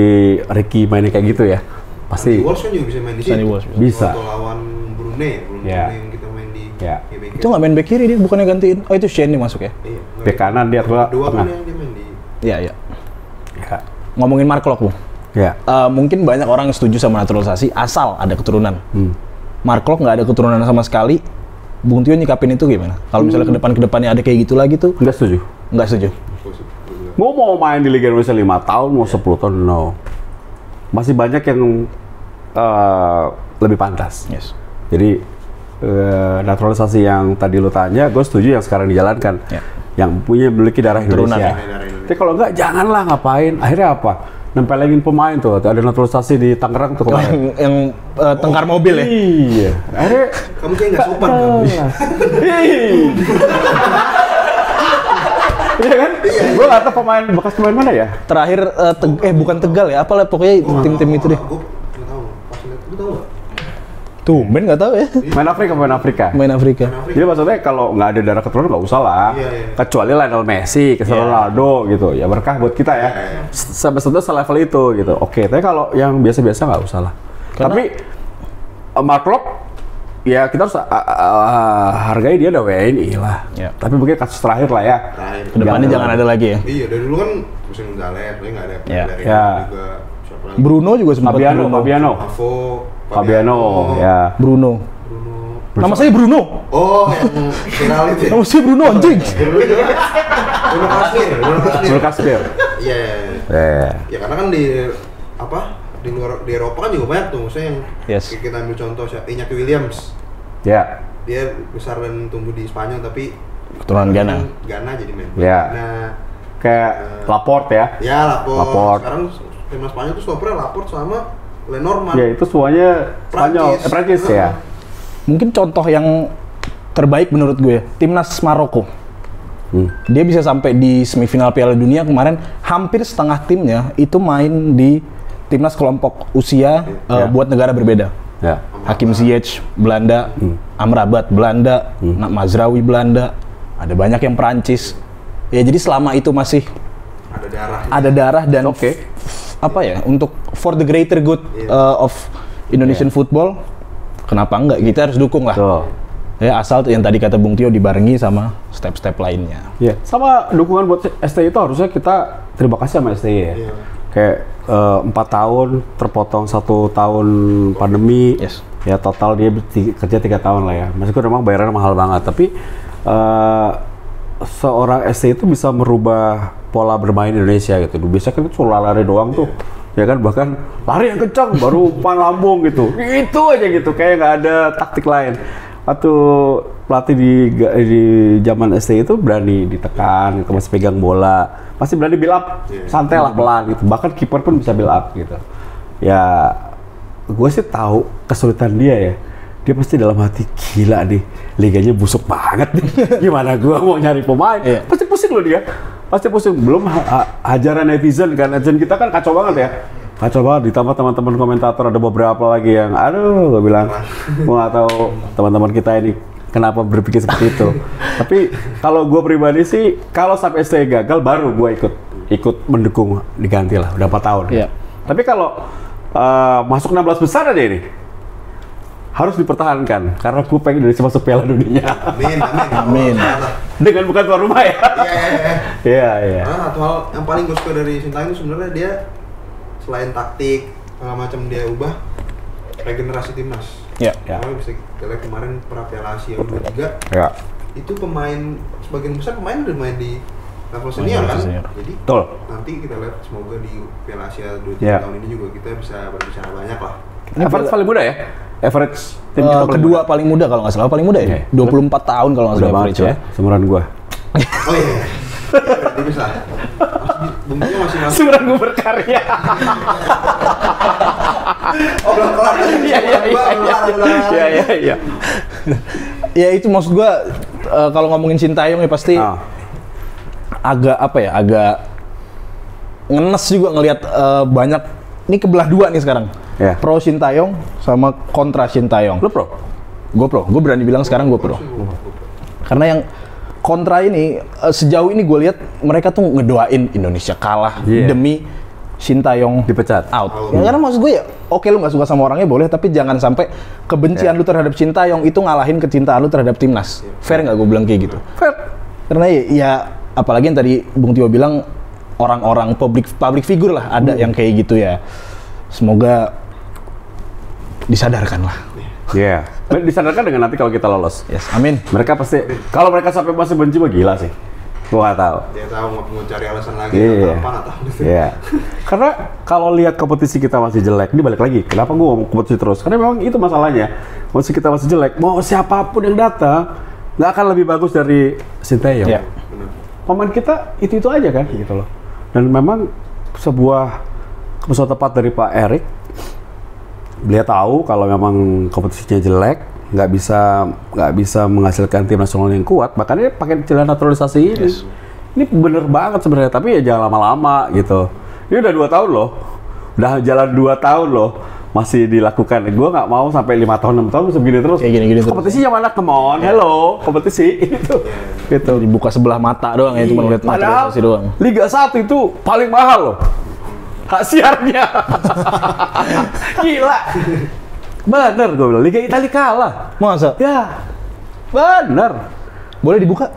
C: Ricky mainnya kayak gitu ya. Pasti
B: Walsh kan juga bisa main di
A: Sandy
B: sini.
A: Walsh
C: bisa.
B: Waktu lawan Brunei
C: Ya.
B: yang kita main di
C: Ya.
B: GBK.
A: Itu nggak main back kiri dia, bukannya gantiin. Oh itu Shane yang masuk ya?
B: Iya.
C: Bek kanan dia atau
B: Dua
C: tengah.
B: kan yang dia main di
A: Iya, iya.
C: Ya.
A: Ngomongin Mark Klok, Bung.
C: Ya.
A: Mungkin banyak orang yang setuju sama naturalisasi asal ada keturunan. Mark Klok nggak ada keturunan sama sekali. Bung Tio nyikapin itu gimana? Kalau misalnya ke depannya ada kayak gitu lagi tuh,
C: Nggak setuju.
A: nggak setuju.
C: Mau main di Liga Indonesia 5 tahun, mau 10 tahun, no. Masih banyak yang lebih pantas.
A: Yes.
C: Jadi naturalisasi yang tadi lu tanya, gue setuju yang sekarang dijalankan.
A: Ya.
C: Yang memiliki darah
A: Keturunan,
C: Indonesia.
B: ya.
C: Tapi kalau enggak, janganlah ngapain. Akhirnya apa? Nempelin pemain tuh. Ada naturalisasi di Tangerang tuh kemarin.
A: yang tengkar mobil ya?
C: Iya. Akhirnya
B: Kamu kayak nggak sopan kamu.
C: Iya kan? Gue nggak tahu bekas pemain mana ya?
A: Terakhir, bukan Tegal ya? Apalah pokoknya tim-tim itu deh.
B: Gue nggak tahu. Pas lihat itu tahu nggak?
A: Tumben nggak tahu ya?
C: Main Afrika.
A: Main Afrika.
C: Jadi maksudnya kalau nggak ada darah keturunan nggak usah lah.
B: Iya, iya.
C: Kecuali Lionel Messi, Cristiano Ronaldo gitu. Ya berkah buat kita ya. Sampai selevel itu gitu. Oke, tapi kalau yang biasa-biasa nggak usah lah. Tapi Mark Klok, ya kita harus hargai dia udah WNI lah.
A: Ya.
C: Tapi mungkin kasus terakhir lah ya.
B: Terakhir.
A: Kedepannya jangan ada lagi ya?
B: Iya, dari dulu kan Musim Gonzalez, dia nggak ada.
A: Iya.
B: Dari
C: Ya.
B: juga siapa lagi?
A: Bruno juga sempat
C: Fabiano.
B: Fabiano,
C: Ya.
A: Bruno.
B: Bruno.
A: Nama saya Bruno.
B: Oh, yang viral itu. Ya?
A: Nama saya Bruno anjing.
B: Bruno Kasmir.
C: Bruno Kasmir.
B: Iya, iya, iya. Ya karena kan di di luar di Eropa kan juga banyak tuh, maksudnya yang
A: Yes.
B: kita ambil contoh Iñaki Williams.
C: Ya.
B: Dia besar dan tumbuh di Spanyol tapi
A: Keturunan Ghana.
B: Ghana jadi main.
C: Ya.
B: Nah,
C: Kayak Laporte ya.
B: ya Laporte.
C: Laporte.
B: Sekarang timnas Spanyol tuh stoppernya Laporte sama Lenormand.
C: Ya itu semuanya Spanyol, Prancis ya.
A: Mungkin contoh yang terbaik menurut gue, timnas Maroko. Dia bisa sampai di semifinal Piala Dunia kemarin, hampir setengah timnya itu main di timnas kelompok usia buat negara berbeda.
C: Ya.
A: Hakim Ziyech Belanda, Amrabat Belanda, Mazraoui Belanda, ada banyak yang Perancis. Ya jadi selama itu masih ada darah dan apa ya, untuk for the greater good of Indonesian football, kenapa enggak, kita harus dukung lah.
C: Tuh.
A: Ya asal yang tadi kata Bung Tio dibarengi sama step-step lainnya.
C: Ya, sama dukungan buat STI itu harusnya kita terima kasih sama STI ya.
B: Iya.
C: Kayak 4 tahun terpotong 1 tahun pandemi.
A: Yes.
C: Ya total dia kerja 3 tahun lah ya. Meskipun memang bayarannya mahal banget, tapi seorang STI itu bisa merubah pola bermain Indonesia gitu. Biasanya kan cuma lari doang tuh. Ya kan, bahkan lari yang kencang baru umpan lambung gitu. Itu aja gitu, kayak nggak ada taktik lain. Waktu pelatih di zaman STI itu berani ditekan, gitu, masih pegang bola, masih berani build up, santai lah pelan gitu. Bahkan kiper pun bisa build up gitu. Ya, gue sih tahu kesulitan dia ya. Dia pasti dalam hati, gila nih, liganya busuk banget nih. Gimana gue mau nyari pemain? Pasti pusing loh dia. Pasti pusing. Belum hajaran netizen kan, netizen kita kan kacau banget ya. Kacau banget, ditambah teman-teman komentator ada beberapa lagi yang, aduh, gue bilang, gue nggak tahu teman-teman kita ini kenapa berpikir seperti itu. Tapi kalau gue pribadi sih, kalau sampai STI gagal, baru gue ikut mendukung diganti lah, udah 4 tahun.
A: Iya.
C: Tapi kalau masuk 16 besar aja ini, harus dipertahankan karena gue pengen Indonesia masuk Piala Dunia.
B: Amin.
C: Dengan bukan tuan rumah ya. Iya.
B: Nah, satu hal yang paling gue suka dari Sintayong itu sebenarnya dia selain taktik segala macam dia ubah regenerasi timnas.
A: Iya.
B: Karena bisa kita lihat kemarin pra Piala Asia U23.
C: Ya.
B: Itu pemain sebagian besar pemain udah main di level senior kan. Jadi
C: Betul.
B: nanti kita lihat semoga di Piala Asia 23 tahun ini juga kita bisa berbicara banyak lah.
C: Ini average paling muda ya? Average tim kita
A: Kedua paling muda kalau nggak salah, paling muda ya? 24 tahun kalau nggak
C: udah
A: salah
C: banget
A: average
C: ya, seumuran gua.
B: Oh iya. Berarti bisa. Bumbunya masih masuk.
C: Seumuran gua berkarya.
B: Oh belum kelar.
C: Iya.
A: Ya itu maksud gua, kalau ngomongin Sintayong ya pasti agak apa ya, agak ngenes juga ngelihat banyak ini kebelah dua nih sekarang.
C: Ya.
A: Pro Sintayong sama kontra Sintayong.
C: Lu pro?
A: Gue berani bilang sekarang gue pro. Karena yang kontra ini sejauh ini gue lihat mereka tuh ngedoain Indonesia kalah demi Sintayong
C: Dipecat.
A: out. Ya, karena maksud gue ya, oke lu nggak suka sama orangnya boleh, tapi jangan sampai kebencian lu terhadap Sintayong itu ngalahin kecintaan lu terhadap timnas. Fair nggak gue bilang kayak gitu?
C: Fair.
A: Karena ya apalagi yang tadi Bung Tio bilang orang-orang public figure lah ada yang kayak gitu ya. Semoga disadarkan lah.
C: Iya. Yeah. Disadarkan dengan nanti kalau kita lolos.
A: Yes, amin.
C: Mereka pasti, kalau mereka sampai masih benci mah gila sih. Gua nggak tahu.
B: Dia tahu mau cari alasan lagi
C: Iya.
B: apa nggak tahu.
C: Iya. Karena kalau lihat kompetisi kita masih jelek, ini balik lagi. Kenapa gua ngomong kompetisi terus? Karena memang itu masalahnya. Kompetisi kita masih jelek. Mau siapapun yang datang, nggak akan lebih bagus dari Sintayong.
A: Iya.
C: Pemain kita itu aja kan, gitu loh. Dan memang sebuah keputusan tepat dari Pak Erik. Beliau tahu kalau memang kompetisinya jelek, nggak bisa menghasilkan tim nasional yang kuat, makanya dia pakai jalan naturalisasi ini.
A: Yes.
C: Ini bener banget sebenarnya, tapi ya jangan lama-lama gitu. Ini udah 2 tahun loh, udah jalan 2 tahun loh, masih dilakukan. Gue nggak mau sampai 5 tahun, 6 tahun bisa begini terus.
A: Kayak gini terus.
C: Kompetisinya mana? Come on, hello, kompetisi itu.
A: Gitu. Dibuka sebelah mata doang ya, cuma ngeliat
C: Padahal
A: naturalisasi doang.
C: Liga 1 itu paling mahal loh. Hak siarnya. Gila. Bener gue bilang, Liga Italia kalah.
A: Masa?
C: Ya, bener.
A: Boleh dibuka?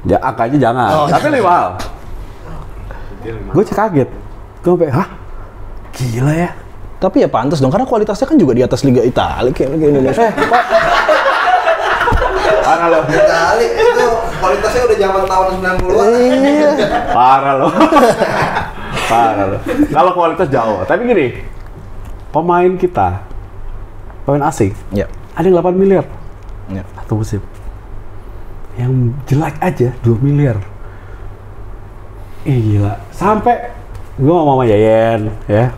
C: Ya angkanya jangan, tapi lebih mahal. Gue kaget. Gue sampai, hah? Gila ya.
A: Tapi ya pantas dong, karena kualitasnya kan juga di atas Liga Italia kayak Indonesia.
C: Parah loh.
B: Kali itu kualitasnya udah zaman tahun 90-an.
A: Iya.
C: Parah loh. Parah loh. Kalau kualitas jauh. Tapi gini, pemain kita, pemain asing,
A: Ya.
C: ada yang 8 miliar.
A: Ya.
C: Satu musim. Yang jelek aja 2 miliar. Gila. Sampai gue ngomong sama Yayan, ya.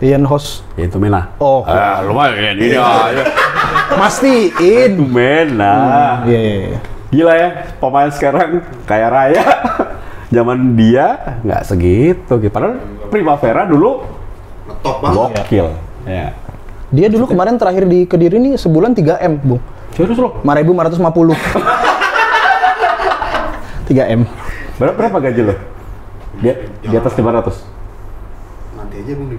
A: Ian host.
C: Ya itu Mena.
A: Oh.
C: Lumayan ini aja.
A: Mastiin.
C: Itu Mena.
A: Iya, iya, iya.
C: Gila ya, pemain sekarang kaya raya. Zaman dia nggak segitu. Padahal Primavera dulu
B: Ngetop banget.
C: gokil. Ya.
A: Dia dulu kemarin terakhir di Kediri nih sebulan 3M, Bung.
C: Serius loh?
A: 5.450. 3M.
C: Berapa gaji lo? Di atas 500.
B: Nanti aja Bung.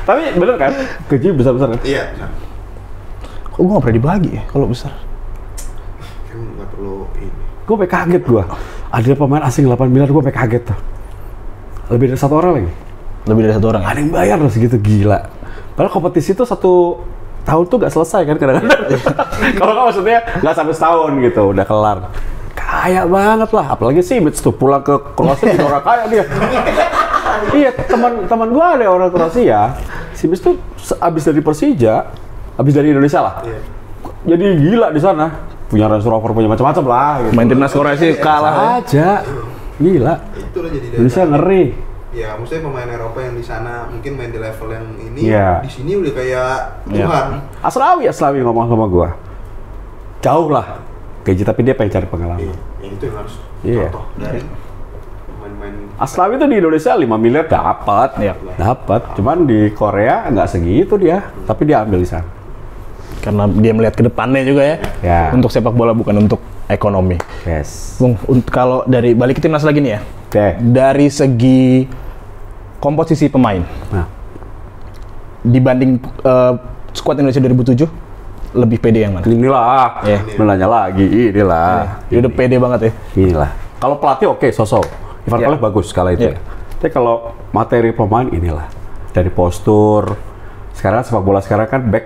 C: Tapi bener kan? Gaji besar-besar kan?
B: Iya.
A: Kok gue nggak pernah dibagi ya kalau besar?
B: Kan nggak perlu ini.
C: Gue sampai kaget gue. Ada pemain asing 8 miliar, gue sampai kaget tuh. Lebih dari 1 orang lagi.
A: Lebih dari 1 orang.
C: Ada yang bayar loh segitu, gila. Padahal kompetisi itu 1 tahun tuh gak selesai kan kadang-kadang. Kalau nggak maksudnya nggak sampai setahun gitu, udah kelar. Kaya banget lah, apalagi sih Mitch tuh pulang ke Kroasia juga orang kaya dia. Iya, teman gua ada orang Kroasia. Si Mitch tuh abis dari Persija, abis dari Indonesia lah.
B: Iya.
C: Jadi gila di sana. Punya Range Rover, punya macam-macam lah. Gitu.
A: Main timnas Korea sih kalah.
C: Aja, gila.
B: Itulah jadi dari
C: Indonesia ngeri.
B: Ya, maksudnya pemain Eropa yang di sana mungkin main di level yang ini,
C: Iya.
B: di sini udah kayak
A: Iya.
B: Tuhan.
C: Aslawi ngomong sama gua. Jauh lah gaji, tapi dia pengen cari pengalaman.
B: Iya, yang itu yang harus
C: Iya.
B: contoh dari pemain-pemain.
C: Aslawi itu di Indonesia 5 miliar dapat,
A: Iya.
C: dapat. Cuman di Korea nggak segitu dia, tapi dia ambil di sana.
A: Karena dia melihat ke depannya juga ya.
C: Ya.
A: Untuk sepak bola bukan untuk ekonomi.
C: Yes.
A: Bung, kalau dari balik ke timnas lagi nih ya.
C: Oke.
A: Dari segi komposisi pemain
C: Nah,
A: dibanding skuad Indonesia 2007 lebih pede yang mana?
C: inilah.
A: Iya.
C: Menanya lagi, inilah.
A: Dia udah pede banget ya.
C: Inilah. Kalau pelatih oke, sosok. Ivan
A: Iya.
C: Khalif bagus skala itu.
A: Iya.
C: Ya. Tapi kalau materi pemain inilah. Dari postur. Sekarang sepak bola sekarang kan back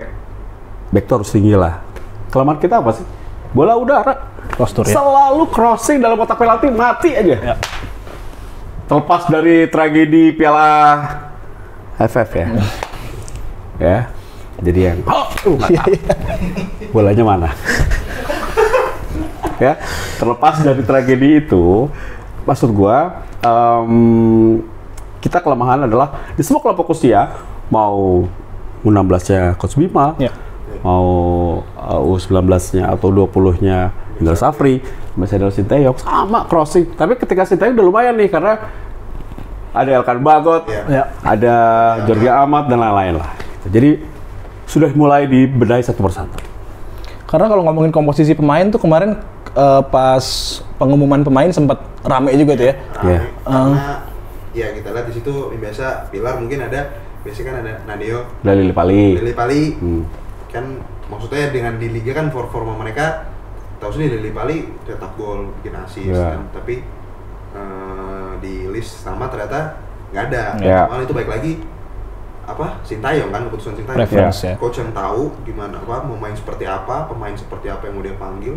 C: tuh harus tinggi lah. Kelemahan kita apa sih? Bola udara.
A: Postur ya.
C: Selalu crossing dalam kotak penalti mati aja.
A: Ya.
C: Terlepas dari tragedi Piala AFF ya. Ya. Jadi yang bolanya mana? Ya, terlepas dari tragedi itu, maksud gua kita kelemahan adalah di semua kelompok usia, mau U16-nya Coach Bima,
A: Ya.
C: mau U19-nya atau 20-nya Indra Safri, masih ada Sinteyong sama crossing. Tapi ketika Sinteyong udah lumayan nih karena ada Elkan Bagot, ada Jorge Amat dan lain-lain lah. Jadi sudah mulai dibenahi satu persatu.
A: Karena kalau ngomongin komposisi pemain tuh kemarin pas pengumuman pemain sempat rame juga tuh ya.
B: Karena ya kita lihat di situ biasa pilar mungkin ada, biasanya kan ada Nadeo,
C: Lili Pali.
B: Kan maksudnya dengan di liga kan forma mereka tahu sendiri, Lili Pali cetak gol, bikin assist kan, tapi di list sama ternyata nggak ada. Malah itu baik lagi Sintayong kan, keputusan Sintayong.
A: Preference, ya.
B: Coach yang tahu gimana mau main seperti apa, pemain seperti apa yang mau dia panggil.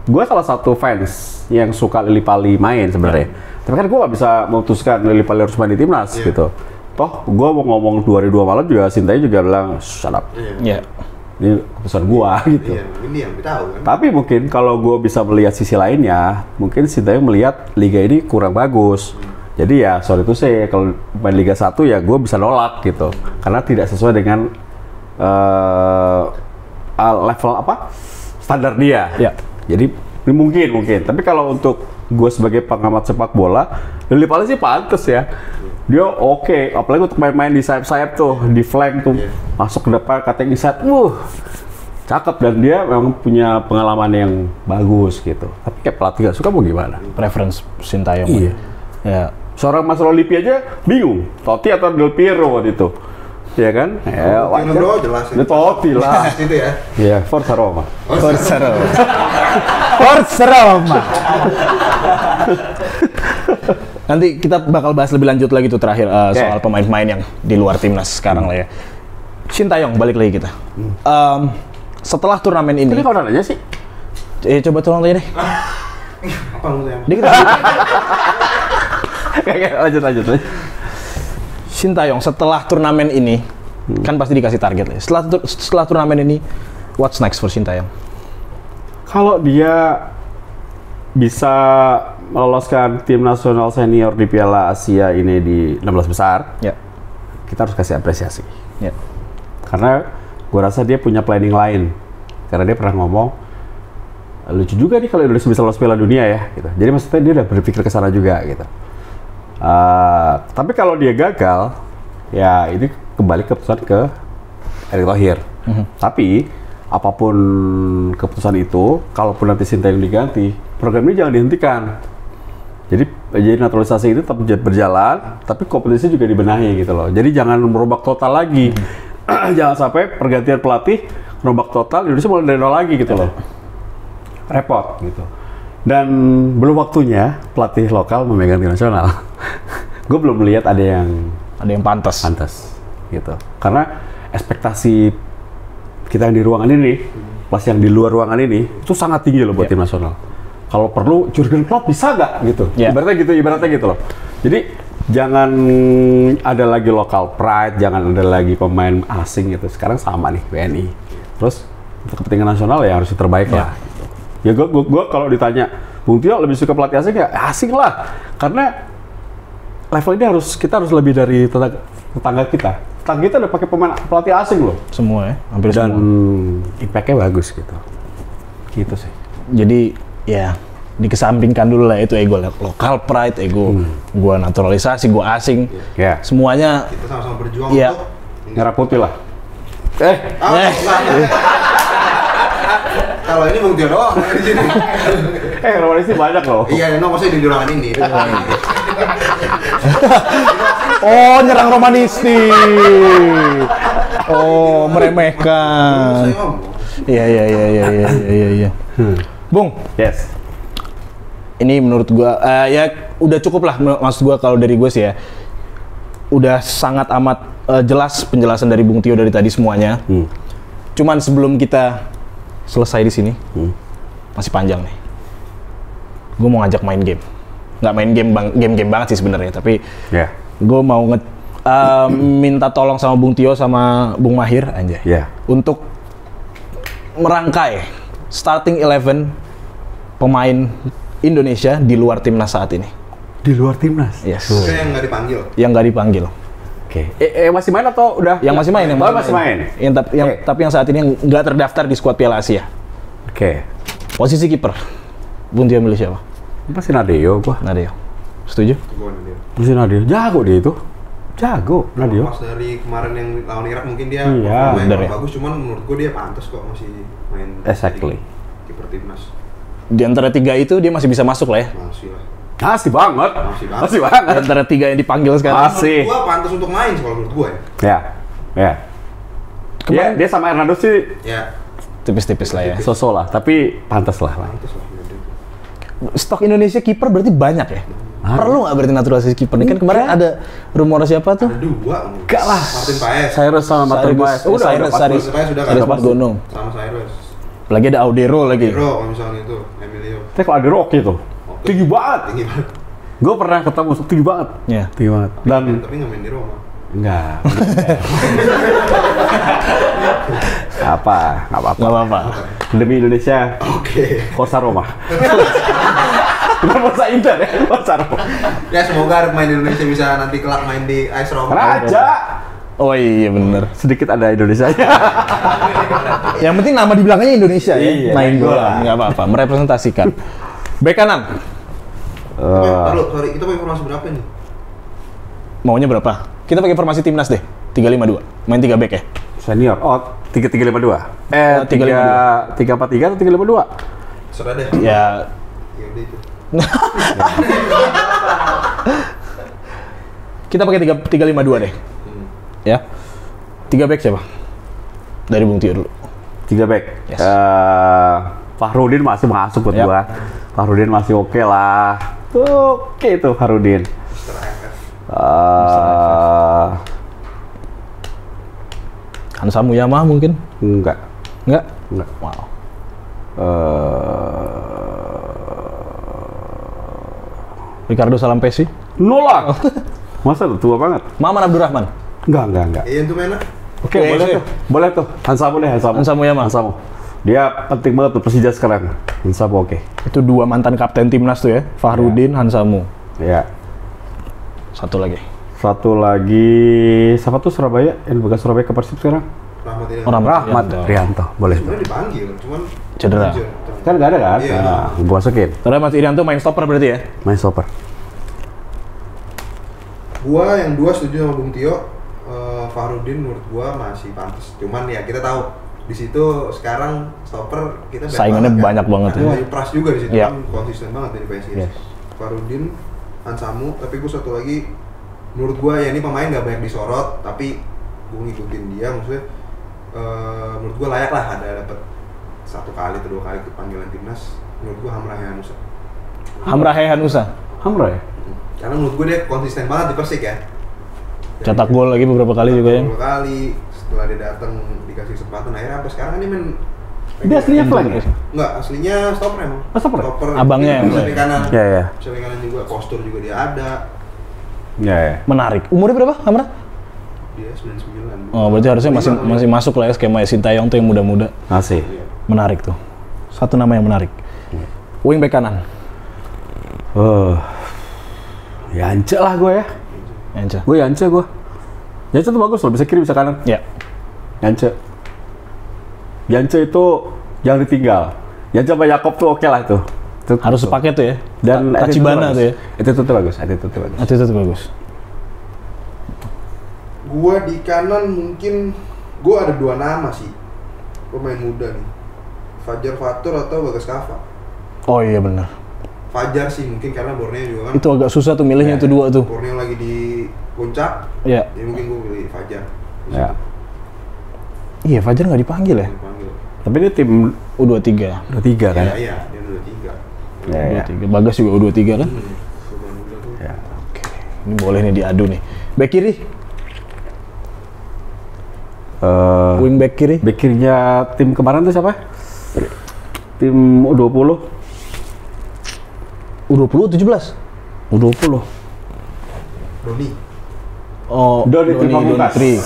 C: Gue salah satu fans yang suka Lili Pali main sebenarnya. Tapi kan gue nggak bisa memutuskan Lili Pali harus main di timnas gitu. Toh gue mau ngomong 2 hari 2 malam juga Sintayong juga bilang shut up. Ini keputusan gue gitu.
B: Mungkin dia yang lebih tahu kan.
C: Tapi mungkin kalau gue bisa melihat sisi lainnya, mungkin Sintayong melihat liga ini kurang bagus. Jadi ya sorry itu sih kalau main Liga 1 ya gue bisa nolak gitu. Karena tidak sesuai dengan level standar dia. Jadi ini mungkin. Tapi kalau untuk gue sebagai pengamat sepak bola, Lili Pali sih pantes ya. Dia oke, apalagi untuk main-main di sayap-sayap tuh, di flank tuh, masuk ke depan, katanya inside, cakep, dan dia memang punya pengalaman yang bagus gitu. Tapi kayak pelatih gak suka mau gimana?
A: Preference Sintayong.
C: Iya.
A: Ya.
C: Seorang Mas Lolipi aja bingung, Totti atau Del Piero waktu itu. Iya kan? Ya, wajar.
B: Jelas.
C: Ini Totti lah.
B: Itu ya.
C: Iya, Forza Roma.
A: Forza Roma. Nanti kita bakal bahas lebih lanjut lagi tuh terakhir soal pemain-pemain yang di luar timnas sekarang lah ya. Sintayong, balik lagi kita. Setelah turnamen ini.
C: Ini kalau nanya sih?
A: Coba tolong tanya deh.
B: Apa lu tanya?
C: Lanjut.
A: Sintayong, setelah turnamen ini, kan pasti dikasih target lah ya. Setelah turnamen ini, what's next for Sintayong?
C: Kalau dia bisa meloloskan tim nasional senior di Piala Asia ini di 16 besar, kita harus kasih apresiasi. Karena gue rasa dia punya planning lain. Karena dia pernah ngomong, lucu juga nih kalau Indonesia bisa lolos Piala Dunia ya. Gitu. Jadi maksudnya dia udah berpikir ke sana juga gitu. Tapi kalau dia gagal, ya ini kembali keputusan ke Erick Thohir. Tapi apapun keputusan itu, kalaupun nanti Sintayong diganti, program ini jangan dihentikan. Jadi naturalisasi itu tetap berjalan, tapi kompetisi juga dibenahi gitu loh. Jadi jangan merombak total lagi. Jangan sampai pergantian pelatih merombak total, Indonesia mulai dari nol lagi gitu loh. Repot gitu. Dan belum waktunya pelatih lokal memegang tim nasional. Gue belum melihat ada yang pantas gitu. Karena ekspektasi kita yang di ruangan ini, plus yang di luar ruangan ini, itu sangat tinggi loh buat tim nasional. Kalau perlu Jurgen Klopp bisa nggak gitu? Ibaratnya gitu loh. Jadi jangan ada lagi local pride, jangan ada lagi pemain asing gitu. Sekarang sama nih WNI. Terus untuk kepentingan nasional ya harus yang terbaik lah. Ya gue kalau ditanya, Bung Tio lebih suka pelatih asing ya? Asing lah. Karena level ini kita harus lebih dari tetangga kita. Tetangga kita udah pakai pelatih asing loh.
A: Semua ya, hampir
C: dan
A: semua.
C: Dan impact-nya bagus gitu. Gitu sih.
A: Jadi ya dikesampingkan dulu lah itu ego lokal pride, ego gua naturalisasi, gua asing. Semuanya
B: kita sama-sama berjuang untuk
C: merah putih lah.
B: Kalau ini Bung Tio doang di sini.
C: Romanisti banyak loh.
B: Iya, maksudnya di ruangan ini.
A: Oh, nyerang Romanisti. Oh, meremehkan. Iya. Bung.
C: Yes.
A: Ini menurut gua ya udah cukup lah, maksud gua kalau dari gua sih ya. Udah sangat amat jelas penjelasan dari Bung Tio dari tadi semuanya. Cuman sebelum kita selesai di sini, masih panjang nih. Gue mau ngajak main game. Nggak main game banget sih sebenarnya, tapi gue mau minta tolong sama Bung Tio sama Bung Mahir anjay. Untuk merangkai starting 11 pemain Indonesia di luar timnas saat ini.
C: Di luar timnas?
A: Yes.
B: Yang nggak dipanggil?
A: Yang nggak dipanggil.
C: Oke. Masih main atau udah?
A: Yang masih main,
C: masih main.
A: Tapi yang saat ini nggak terdaftar di skuad Piala Asia.
C: Oke.
A: Posisi kiper. Bung Tio milih siapa?
C: Pasti Nadeo gua.
A: Nadeo. Setuju?
B: Gue dia.
C: Pasti Nadeo. Jago dia itu. Jago Nadeo.
B: Pas dari kemarin yang lawan Irak mungkin dia
C: Iya,
B: main
A: bener ya.
B: bagus, cuman menurut gue dia pantas kok masih main
C: Exactly.
B: kiper timnas.
A: Di antara 3 itu dia masih bisa masuk lah ya.
B: Masih lah.
C: Masih banget.
B: Masih banget.
A: Di antara 3 yang dipanggil sekarang.
C: Masih.
B: Menurut gue pantas untuk main kalau menurut gue
C: Ya. Dia sama Hernando sih
B: ya.
A: Tipis-tipis lah ya.
C: so-so lah, tapi pantas lah.
B: Pantas lah.
A: Stok Indonesia kiper berarti banyak ya? Perlu nggak berarti naturalisasi kiper? Ini kan kemarin ada rumor siapa tuh?
B: Ada 2.
C: Enggak lah.
B: Martin Paes.
C: Cyrus sama Martin Paes.
A: Cyrus
B: sudah kan.
A: Mas Gonong.
B: Sama Cyrus.
A: Lagi ada Audero lagi.
B: Hero kalau misalnya itu Emilio.
C: Tapi kalau ada Rocky tuh, tinggi banget.
B: Tinggi banget.
C: Gue pernah ketemu, tinggi banget.
A: Ya.
C: Tinggi banget. Dan
B: Tapi nggak main di Roma.
C: enggak. Nggak apa-apa.
A: Nggak apa-apa.
C: Demi Indonesia,
B: Oke.
C: Forza Roma. Bukan Forza Inter ya, Forza Roma.
B: Ya semoga pemain Indonesia bisa nanti kelak main di AS Roma.
C: Raja.
A: Oh iya bener.
C: Sedikit ada Indonesianya.
A: Yang penting nama di belakangnya Indonesia ya.
C: Iya,
A: Main
C: bola.
A: bola. Nggak apa-apa. Merepresentasikan. Bek kanan.
B: Sorry, kita pakai informasi berapa nih?
A: Maunya berapa? Kita pakai formasi timnas deh. 3-5-2. Main 3 bek ya.
C: Senior. Oh, 3-3-5-2. 3-4-3 atau 3-5-2?
B: Serah deh.
A: Ya
B: Ya udah itu.
A: kita pakai 3-5-2 deh. Ya. 3 bek siapa? Dari Bung Tio dulu.
C: 3 back.
A: Yes.
C: Fahrudin masih masuk buat
A: Yap.
C: gua. Fahrudin masih oke lah. Oke tuh Fahrudin.
B: Mr. FF.
A: Hansa Muyama mungkin?
C: Enggak.
A: Enggak?
C: Enggak.
A: Wow. Ricardo Salampesi?
C: Nolak. Masa tuh tua banget?
A: Maman Abdurrahman?
C: Enggak.
B: Iya itu mana?
C: Oke,
A: Oke,
C: boleh
A: sip.
C: tuh. Boleh tuh. Hansamu deh, Hansamu.
A: Hansa Muyama?
C: Hansamu. Dia penting banget tuh Persija sekarang. Hansamu oke.
A: Itu 2 mantan kapten timnas tuh ya. Fahrudin, Hansamu.
C: Ya.
A: Satu lagi.
C: Satu lagi, siapa tuh Surabaya? Yang bekas Surabaya ke Persib sekarang?
B: Rahmat ini.
C: Rahmat Rianto. Boleh.
B: Sebenarnya dipanggil, cuman
A: Cedera.
C: Kan nggak ada kan?
B: Iya.
C: Nah, gua masukin.
A: Karena Mas Irianto main stopper berarti ya?
C: Main stopper.
B: Gua yang 2 setuju sama Bung Tio. Fahrudin menurut gua masih pantas. Cuman ya kita tahu di situ sekarang stopper kita
A: Saingannya banyak banget
B: ya.
A: ya.
B: Ada Pras juga di situ
A: Iya.
B: kan konsisten banget dari PSIS.
C: Yes.
B: Fahrudin, Hansamu, tapi gua satu lagi menurut gua ya ini pemain nggak banyak disorot, tapi gua ngikutin dia maksudnya menurut gua layak lah ada dapat 1 kali atau 2 kali ke panggilan timnas. Menurut gua Hamrahe Hanusa.
A: Hamrahe Hanusa.
C: Hamra ya?
B: Karena menurut gua dia konsisten banget di Persik ya.
A: Cetak gol lagi beberapa kali juga ya.
B: 10 kali setelah dia datang dikasih kesempatan akhirnya sampai sekarang kan dia main.
C: Dia aslinya flank ya?
B: Enggak, aslinya stopper emang.
C: Oh, stopper?
A: Abangnya yang
B: bisa
A: main.
B: di kanan.
C: Ya, ya.
B: Bisa di kanan juga, postur juga dia ada.
C: Ya.
A: Menarik. Umurnya berapa, Hamra?
B: Dia 99.
A: Oh, berarti harusnya masih masuk lah ya skema Sintayong tuh yang muda-muda.
C: Masih.
A: Menarik tuh. Satu nama yang menarik. Wing back kanan.
C: Yance lah gue ya.
A: Yance.
C: Yance tuh bagus loh, bisa kiri bisa kanan.
A: Ya.
C: Yance itu jangan ditinggal. Yance sama Yakob tuh oke lah tuh.
A: Harus sepaket tuh ya.
C: Dan
A: Tachibana tuh ya.
C: Attitude bagus.
A: Attitude bagus.
B: Gua di kanan mungkin gua ada 2 nama sih. Pemain muda nih. Fajar Fatur atau Bagas Kava.
A: Oh iya benar.
B: Fajar sih mungkin karena Borneo juga kan.
A: Itu agak susah tuh milihnya itu 2 tuh.
B: Borneo lagi di puncak.
A: Iya.
B: Jadi mungkin gua pilih Fajar.
C: Ya.
A: Iya, Fajar nggak dipanggil ya?
B: Dipanggil.
C: Tapi ini tim
A: U23.
C: udah 3 kan?
B: Iya, dia udah 3.
C: Ya.
A: U23. Bagas juga U23 kan?
B: Pemain muda tuh.
C: Ya.
A: Oke. Ini boleh nih diadu nih. Back kiri. Wing back kiri.
C: Back kirinya tim kemarin tuh siapa? Tim U20.
A: U20 17.
C: U20.
B: Doni.
A: Oh,
C: Doni Pamungkas.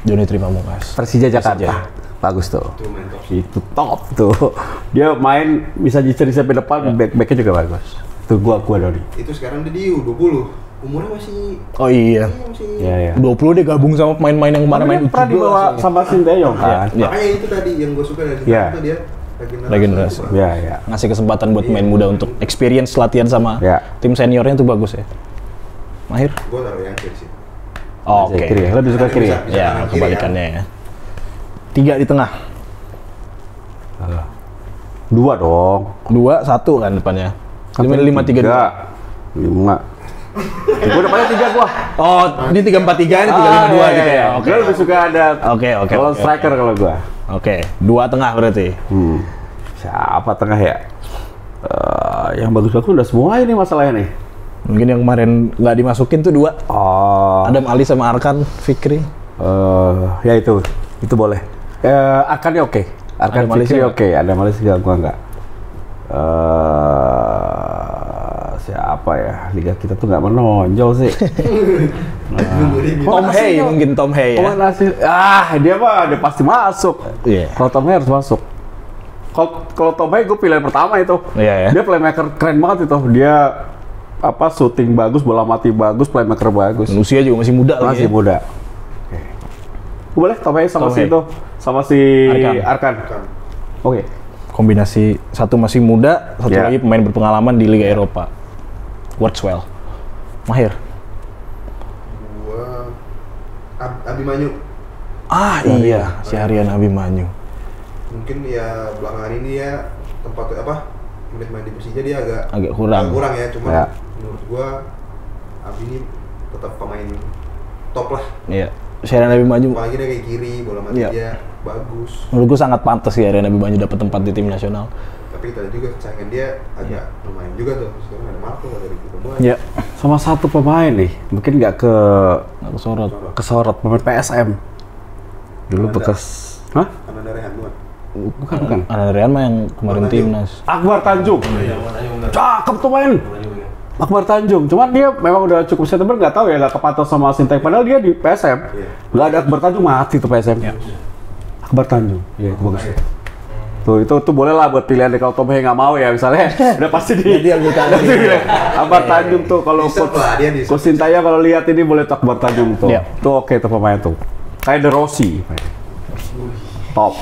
A: Doni Pamungkas.
C: Persija Jakarta.
A: Persija.
C: Bagus tuh.
B: Itu main top.
C: Itu top tuh. Dia main bisa nyisir sampai depan, back-backnya juga bagus. Itu gua Doni.
B: Itu sekarang dia di U20. umurnya masih
A: Oh iya.
B: masih
C: Iya.
A: 20 dia gabung sama pemain-pemain yang kemarin main
C: Pernah dibawa sama Sinteyong kan?
A: Iya.
B: makanya itu tadi yang gue suka dari
C: Iya.
B: itu dia
A: Regenerasi.
C: Iya.
A: Ngasih kesempatan buat pemain muda untuk experience latihan sama
C: Iya.
A: tim seniornya tuh bagus ya. Mahir?
B: gue taruh yang kiri sih.
A: Oh, Oke.
C: Kiri ya? Lebih suka kiri ya?
B: Bisa
A: Ya,
B: kanan kiri,
A: kebalikannya ya. 3 di tengah.
C: 2 dong.
A: 2, 1 kan depannya. 5, 3, 2.
C: 5. Gue udah pakai 3 gua.
A: Oh, ini 3-4-3, ini 3-5-2 gitu ya.
C: Oke. Gue lebih suka ada
A: Oke.
C: kalau striker kalau gua.
A: Oke, 2 tengah berarti.
C: Siapa tengah ya? Yang bagus-bagus udah semua ini masalahnya nih.
A: Mungkin yang kemarin nggak dimasukin tuh 2.
C: Oh,
A: Adam Ali sama Arkan Fikri.
C: ya itu boleh. Arkannya oke. Arkan
A: Ada Malaysia
C: Fikri
A: nggak?
C: oke. Ada Malaysia gua enggak. Siapa ya? Liga kita tuh nggak menonjol sih.
A: Tom Hay mungkin Tom Hay ya.
C: Pemain asing. Dia mah dia pasti masuk.
A: Iya.
C: Kalau Tom Hay harus masuk. Kalau Tom Hay gue pilihan pertama itu.
A: Iya ya.
C: Dia playmaker keren banget itu. Dia shooting bagus, bola mati bagus, playmaker bagus.
A: Usia juga masih muda lagi.
C: Masih
A: Ya.
C: muda. Boleh Tom Hay sama
A: Tom
C: si
A: Hay.
C: itu, sama si Arkan. Oke.
A: Kombinasi satu masih muda, satu
C: Ya.
A: lagi pemain berpengalaman di Liga Eropa. Works well. Mahir.
B: gue Abimanyu
A: Iya, si Aryan Abimanyu.
B: mungkin ya belakangan ini ya tempat menit main di Persija dia
A: Agak kurang.
B: ya cuman
C: Ya.
B: menurut gue Abi ini tetap pemain top lah,
A: Iya. Si Aryan Abimanyu
B: apalagi dia kayak kiri bola mati
A: Iya.
B: dia bagus,
A: menurut gue sangat pantas sih Aryan Abimanyu dapat tempat di tim nasional.
B: tapi kita juga saingan dia agak lumayan juga tuh, sekarang ada Marco ada Ricky Pemain.
A: Iya.
C: Sama satu pemain nih, mungkin nggak
A: Nggak kesorot.
C: kesorot pemain PSM. Dulu
B: Ada.
C: bekas. Hah?
B: Karena ada Rehan bukan?
C: Bukan.
A: Ada Rian mah yang kemarin
B: Tanjung.
A: timnas.
C: Akbar Tanjung. Cakep tuh main. Akbar Tanjung. Cuman dia memang udah cukup September, nggak tahu ya, nggak kepantau sama Sinteyong. Padahal dia di PSM.
B: Iya.
C: Nggak ada Akbar Tanjung, mati tuh PSM. Akbar Tanjung. Iya, itu bagus. Itu boleh lah buat pilihan deh kalau Tom Hay nggak mau ya misalnya. Udah pasti dia Akbar Tanjung tuh kalau
B: Deserve lah, dia deserve.
C: Coach Sintayong kalau lihat ini boleh tuh Akbar Tanjung tuh.
A: Iya.
C: Tuh oke tuh pemain tuh. Kayak De Rossi. Top.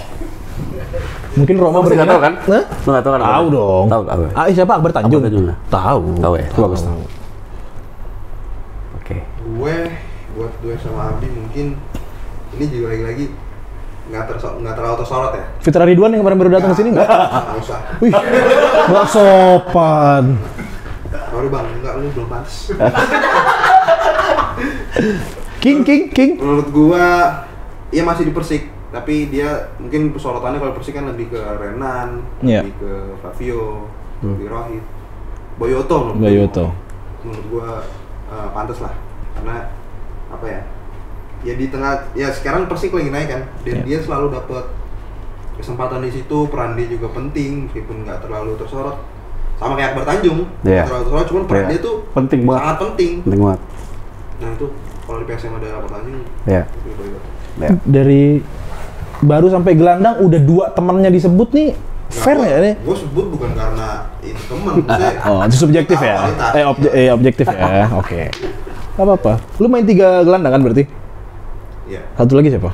A: Mungkin Roma
C: Lu nggak tahu kan?
A: Hah?
C: Lu nggak tahu kan?
A: Tahu dong.
C: Tahu.
A: Siapa Akbar Tanjung?
C: Akbar Tanjung ya?
A: Tahu.
C: Tahu ya? Itu bagus. Oke.
B: Gue buat gue sama Abi mungkin ini juga lagi-lagi nggak terlalu tersorot ya.
A: Fitra Ridwan yang kemarin baru datang ke sini nggak?
B: Nggak usah.
A: Wih, nggak sopan.
B: Sorry bang, enggak, lu belum pantas.
A: King.
B: Menurut gua, iya masih di Persik, tapi dia mungkin sorotannya kalau Persik kan lebih ke Renan,
A: Iya.
B: lebih ke Flavio, lebih Rohit, Boyoto.
A: Boyoto.
B: Menurut gua pantas lah, karena apa ya? Ya di tengah, ya sekarang Persik lagi naik kan, dan
A: Iya.
B: dia selalu dapat kesempatan di situ, peran dia juga penting, meskipun nggak terlalu tersorot. Sama kayak Akbar Tanjung,
C: Iya.
B: nggak terlalu tersorot, cuman peran
C: Iya.
B: dia tuh
C: Penting banget.
B: sangat penting.
C: Penting banget.
B: Nah itu kalau di PSM ada Akbar Tanjung,
C: Ya.
B: itu Boyoto.
C: Ya.
A: Dari baru sampai gelandang udah 2 temannya disebut nih. Fair ya ini?
B: Gue sebut bukan karena itu teman, maksudnya.
A: Oh, itu subjektif ya?
B: Kualitas.
A: Objektif ya. Oke. Gak apa-apa. Lu main 3 gelandang kan berarti?
B: Iya.
A: Satu lagi siapa?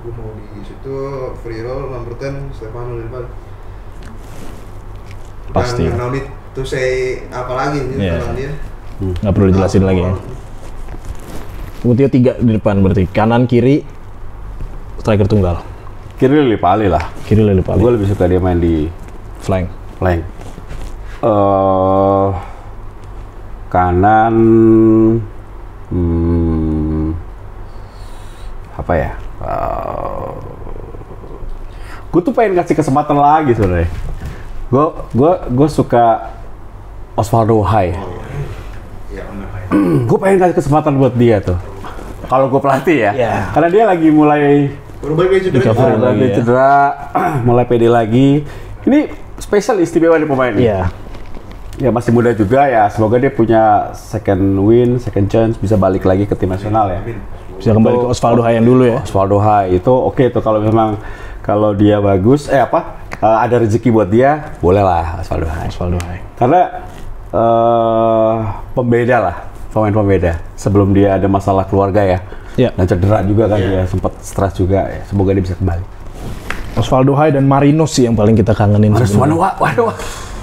B: Gue mau di situ free roll number 10 Stefano Lillard.
A: Pasti.
B: No need to say apa lagi nih
A: Iya.
B: tentang dia.
A: Nggak perlu dijelasin lagi ya. Kemudian 3 di depan berarti. Kanan, kiri, striker tunggal.
C: Kiri Lili Pali lah.
A: Kiri Lili Pali.
C: Gue lebih suka dia main di
A: Flank.
C: flank. Kanan apa ya? Gue tuh pengen kasih kesempatan lagi sebenarnya. Gue suka Osvaldo Hai.
B: Iya benar.
C: Gue pengen kasih kesempatan buat dia tuh. Kalau gue pelatih ya.
A: Iya.
C: Karena dia lagi mulai
B: Baru balik dari cedera.
A: Recovery
B: juga.
A: lagi
C: dia
A: ya.
C: cedera, mulai pede lagi. Ini spesial istimewa nih pemain ini.
A: Iya.
C: Ya masih muda juga ya. Semoga dia punya second win, second chance, bisa balik lagi ke tim nasional ya.
B: Amin.
A: Bisa kembali ke Osvaldo Hai yang dulu ya.
C: Osvaldo Hai itu oke tuh kalau memang kalau dia bagus, ada rezeki buat dia, boleh lah Osvaldo Hai.
A: Osvaldo Hai.
C: Karena pembeda lah, pemain pembeda. Sebelum dia ada masalah keluarga ya.
A: Ya.
C: Dan cedera juga kan dia sempat stres juga ya. Semoga dia bisa kembali.
A: Osvaldo Hai dan Marinos sih yang paling kita kangenin.
C: Waduh.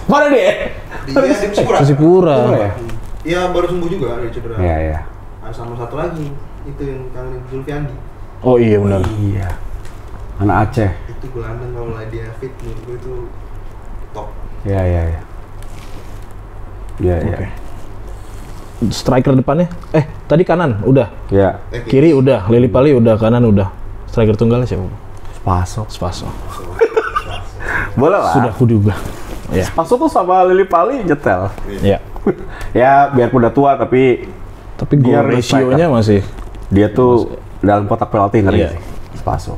C: Mana dia?
B: Dia di
A: Persipura.
C: Ya?
B: Iya baru sembuh juga dari cedera.
C: Iya.
B: Sama satu lagi itu yang kangenin Zulfiandi.
A: Oh iya benar.
C: Iya. Anak Aceh.
B: Itu gelandang kalau dia fit menurut gue itu top.
C: Iya.
A: Oke. Striker depannya? Tadi kanan udah.
C: Iya.
A: Kiri udah, Lili Pali udah, kanan udah. Striker tunggalnya siapa?
C: Spaso.
A: Spaso.
C: Boleh lah.
A: Sudah kuduga. Ya.
C: Spaso tuh sama Lili Pali nyetel.
A: Ya.
C: Ya biarpun udah tua tapi
A: Dia
C: goal
A: ratio-nya masih.
C: dia tuh dalam kotak penalti ngeri
A: Iya.
C: sih. Spaso.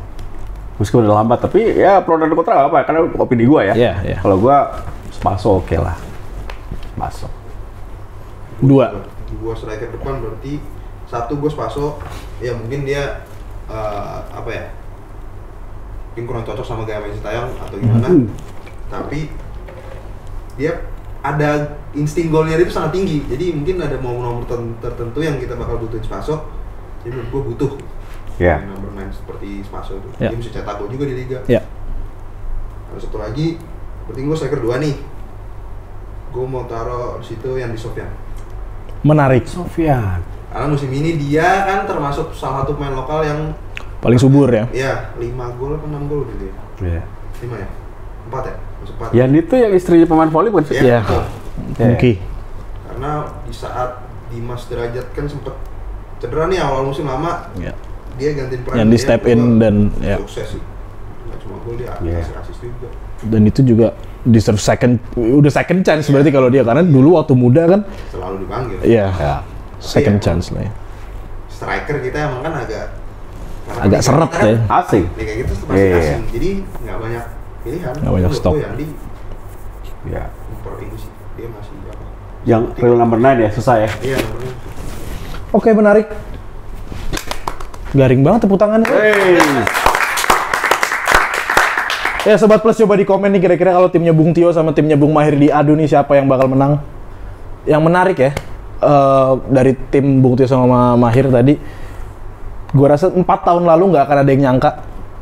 C: Meskipun udah lambat tapi ya pro dan kontra apa karena opini gua ya.
A: Iya.
C: Kalau gua Spaso oke lah. Spaso.
A: 2.
B: Gua striker depan berarti satu gue Spaso, ya mungkin dia apa ya? Mungkin kurang cocok sama gaya main Sintayong atau gimana. Tapi dia ada insting golnya itu sangat tinggi. Jadi mungkin ada momen-momen tertentu yang kita bakal butuhin Spaso. Jadi menurut gue butuh.
C: Iya.
B: Nomor 9 seperti Spaso itu.
A: Ya.
B: Dia bisa cetak gol juga di liga.
A: Ya.
B: Ada satu lagi, berarti gue striker 2 nih. Gue mau taruh di situ yang di Sofyan.
A: Menarik.
C: Sofyan.
B: Karena musim ini dia kan termasuk salah satu pemain lokal yang
A: Paling subur ya.
B: ya 5 gol atau 6 gol gitu ya.
C: Iya.
B: 5 ya? 4 ya? Masuk 4.
C: Yang itu yang istrinya pemain voli bukan sih?
A: Iya.
B: betul.
A: Mungkin.
B: Karena di saat Dimas Derajat kan sempet cedera nih awal musim lama,
A: Ya.
B: dia gantiin peran
A: Yang di
B: dia,
A: step in
B: gua
A: dan ya.
B: sukses sih. Nggak cuma gol, dia
C: Iya.
B: kasih assist juga.
A: Dan itu juga deserve udah second chance berarti kalau dia, karena dulu waktu muda kan
B: Selalu dipanggil.
A: ya
C: Ya.
A: second
B: Iya.
A: chance lah ya.
B: Striker kita emang kan agak
A: Agak seret
B: kita kan,
A: ya.
C: Asing.
B: Liga kita tuh pasti
C: Iya.
B: asing, jadi nggak banyak pilihan.
A: Nggak banyak
B: Menurut
A: stok.
B: gua Yang di
C: Ya.
B: impor ini sih, dia masih apa?
C: Yang real number 9 ya, susah ya.
B: Iya nomornya.
A: Oke, menarik. Garing banget tepuk tangannya. Ya Sobat Plus, coba di komen nih kira-kira kalau timnya Bung Tio sama timnya Bung Mahir di adu nih siapa yang bakal menang. Yang menarik ya, dari tim Bung Tio sama Mahir tadi, gua rasa 4 tahun lalu nggak akan ada yang nyangka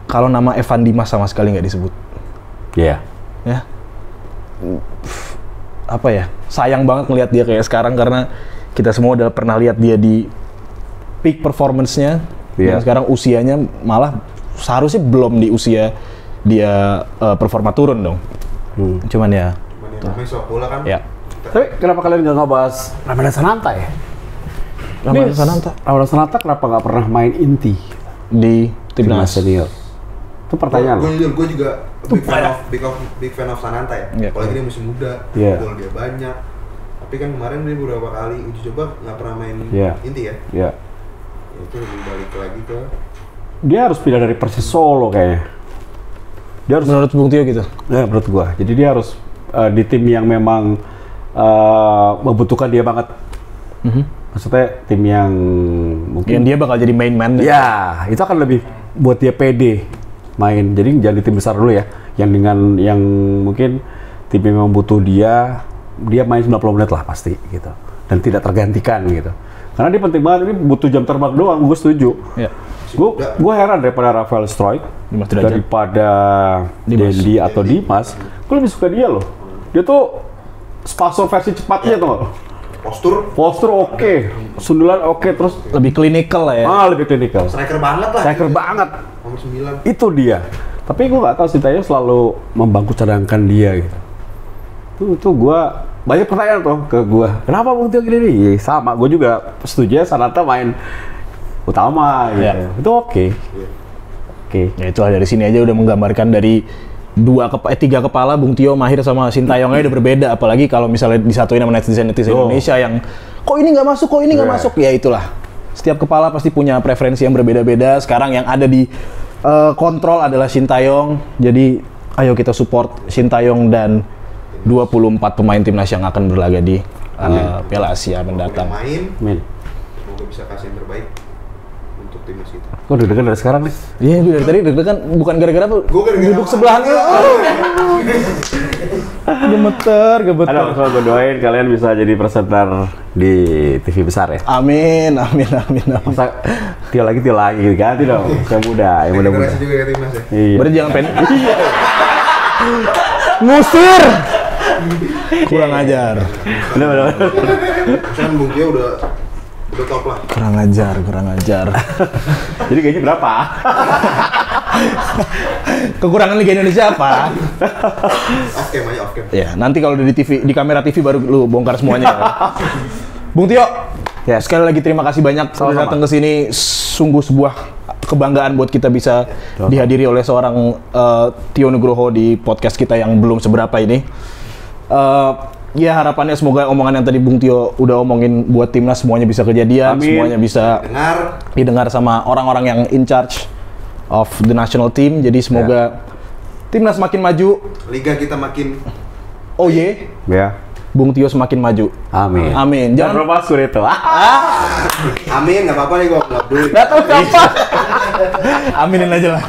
A: kalau nama Evan Dimas sama sekali nggak disebut.
C: Iya.
A: Ya, apa ya, sayang banget ngelihat dia kayak sekarang karena kita semua udah pernah lihat dia di peak performance-nya.
C: Iya.
A: Dan sekarang usianya malah seharusnya belum di usia dia performa turun dong. Cuman ya,
B: Cuman yang namanya sepak bola kan.
A: ya.
C: Tapi kenapa kalian nggak ngebahas Ramadan Sananta ya?
A: Ramadan Sananta
C: Ramadan Sananta kenapa nggak pernah main inti
A: di timnas.
C: senior? Itu pertanyaan loh.
B: Gue juga big fan of Sananta ya.
A: Iya.
B: Apalagi dia masih muda,
C: Iya.
B: gol dia banyak. Tapi kan kemarin dia beberapa kali uji coba nggak pernah main
C: Iya.
B: inti ya.
C: Ya.
B: Itu lebih balik lagi ke
C: Dia harus pindah dari Persis Solo kayaknya. Dia harus,
A: Menurut Bung Tio gitu.
C: ya menurut gua. Jadi dia harus di tim yang memang membutuhkan dia banget. Maksudnya tim yang mungkin
A: Yang dia bakal jadi main man.
C: ya, itu akan lebih buat dia pede main. Jadi jangan di tim besar dulu ya. Yang mungkin tim yang memang butuh dia main 90 menit lah pasti gitu. Dan tidak tergantikan gitu. Karena dia penting banget, ini butuh jam terbang doang, gue setuju.
A: Ya.
C: Gue heran daripada Rafael Struijk,
A: Dimas Derajat.
C: daripada
A: Dimas.
C: Dendi atau Dimas. Gue lebih suka dia loh. Dia tuh Spaso versi cepatnya tuh. Postur oke, sundulan oke, terus
A: Lebih klinikal lah ya.
C: lebih klinikal.
B: striker banget lah.
C: Striker banget.
B: Nomor 9.
C: Itu dia. Tapi gue nggak tahu Sintayong selalu membangku cadangkan dia gitu. Itu gue banyak pertanyaan tuh ke gue. Kenapa Bung Tio gini nih? Ya, sama, gue juga setuju ya Sananta main utama gitu.
A: Ya.
C: Itu oke. Oke.
A: Ya itulah, dari sini aja udah menggambarkan dari 3 kepala Bung Tio, Mahir sama Sintayongnya udah berbeda. Apalagi kalau misalnya disatuin sama netizen Indonesia yang kok ini nggak masuk, kok ini nggak masuk. Ya itulah. Setiap kepala pasti punya preferensi yang berbeda-beda. Sekarang yang ada di kontrol adalah Sintayong. Jadi ayo kita support Sintayong dan 24 pemain timnas yang akan berlaga di Piala Asia mendatang.
B: Main,
C: Amin.
B: semoga bisa kasih yang terbaik untuk timnas kita.
C: Kok deg-degan dari sekarang nih?
A: Iya, dari tadi deg-degan bukan gara-gara
B: Gua gara-gara
A: duduk
B: apa?
A: sebelahan. Gemeter.
C: Ada masalah, gue doain kalian bisa jadi presenter di TV besar ya.
A: Amin.
C: Masa Tio lagi ganti dong. Saya muda, yang muda-muda.
B: Generasi juga ya timnas ya.
C: Iya.
A: Berarti jangan pengen. Ngusir. Kurang ajar.
C: Bener.
B: Kan Bung Tio udah top lah.
A: Kurang ajar.
C: Jadi gajinya berapa?
A: Kekurangan Liga Indonesia apa?
B: Oke, aja oke.
A: Ya, nanti kalau udah di TV, di kamera TV baru lu bongkar semuanya. Ya. Bung Tio, ya sekali lagi terima kasih banyak sudah datang ke sini. Sungguh sebuah kebanggaan buat kita bisa dihadiri oleh seorang Tio Nugroho di podcast kita yang belum seberapa ini. Ya harapannya semoga omongan yang tadi Bung Tio udah omongin buat timnas semuanya bisa kejadian,
C: Amin.
A: semuanya bisa didengar sama orang-orang yang in charge of the national team. Jadi semoga timnas makin maju,
B: liga kita makin
C: Ya.
A: Bung Tio semakin maju.
C: Amin.
A: Jangan
C: lupa Surito.
B: amin, nggak apa-apa nih gua nggak peduli.
A: nggak tahu kapan. Aminin aja lah.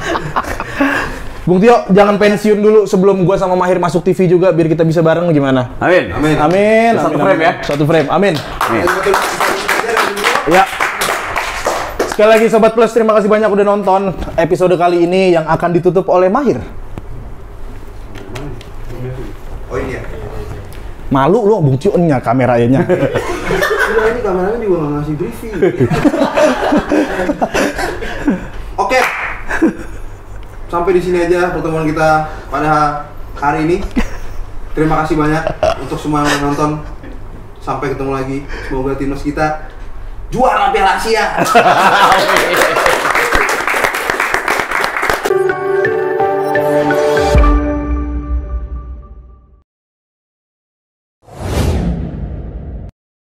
A: Bung Tio, jangan pensiun dulu sebelum gua sama Mahir masuk TV juga biar kita bisa bareng gimana?
C: Amin. Satu frame ya.
A: Satu frame. Amin. Ya. Sekali lagi Sobat Plus, terima kasih banyak udah nonton episode kali ini yang akan ditutup oleh Mahir.
B: Oh ini ya.
A: Malu lu Bung Tio nya kameranya.
B: Ini kameranya juga nggak ngasih briefing. Oke. Sampai di sini aja pertemuan kita pada hari ini. Terima kasih banyak untuk semua yang nonton. Sampai ketemu lagi. Semoga timnas kita juara Piala Asia.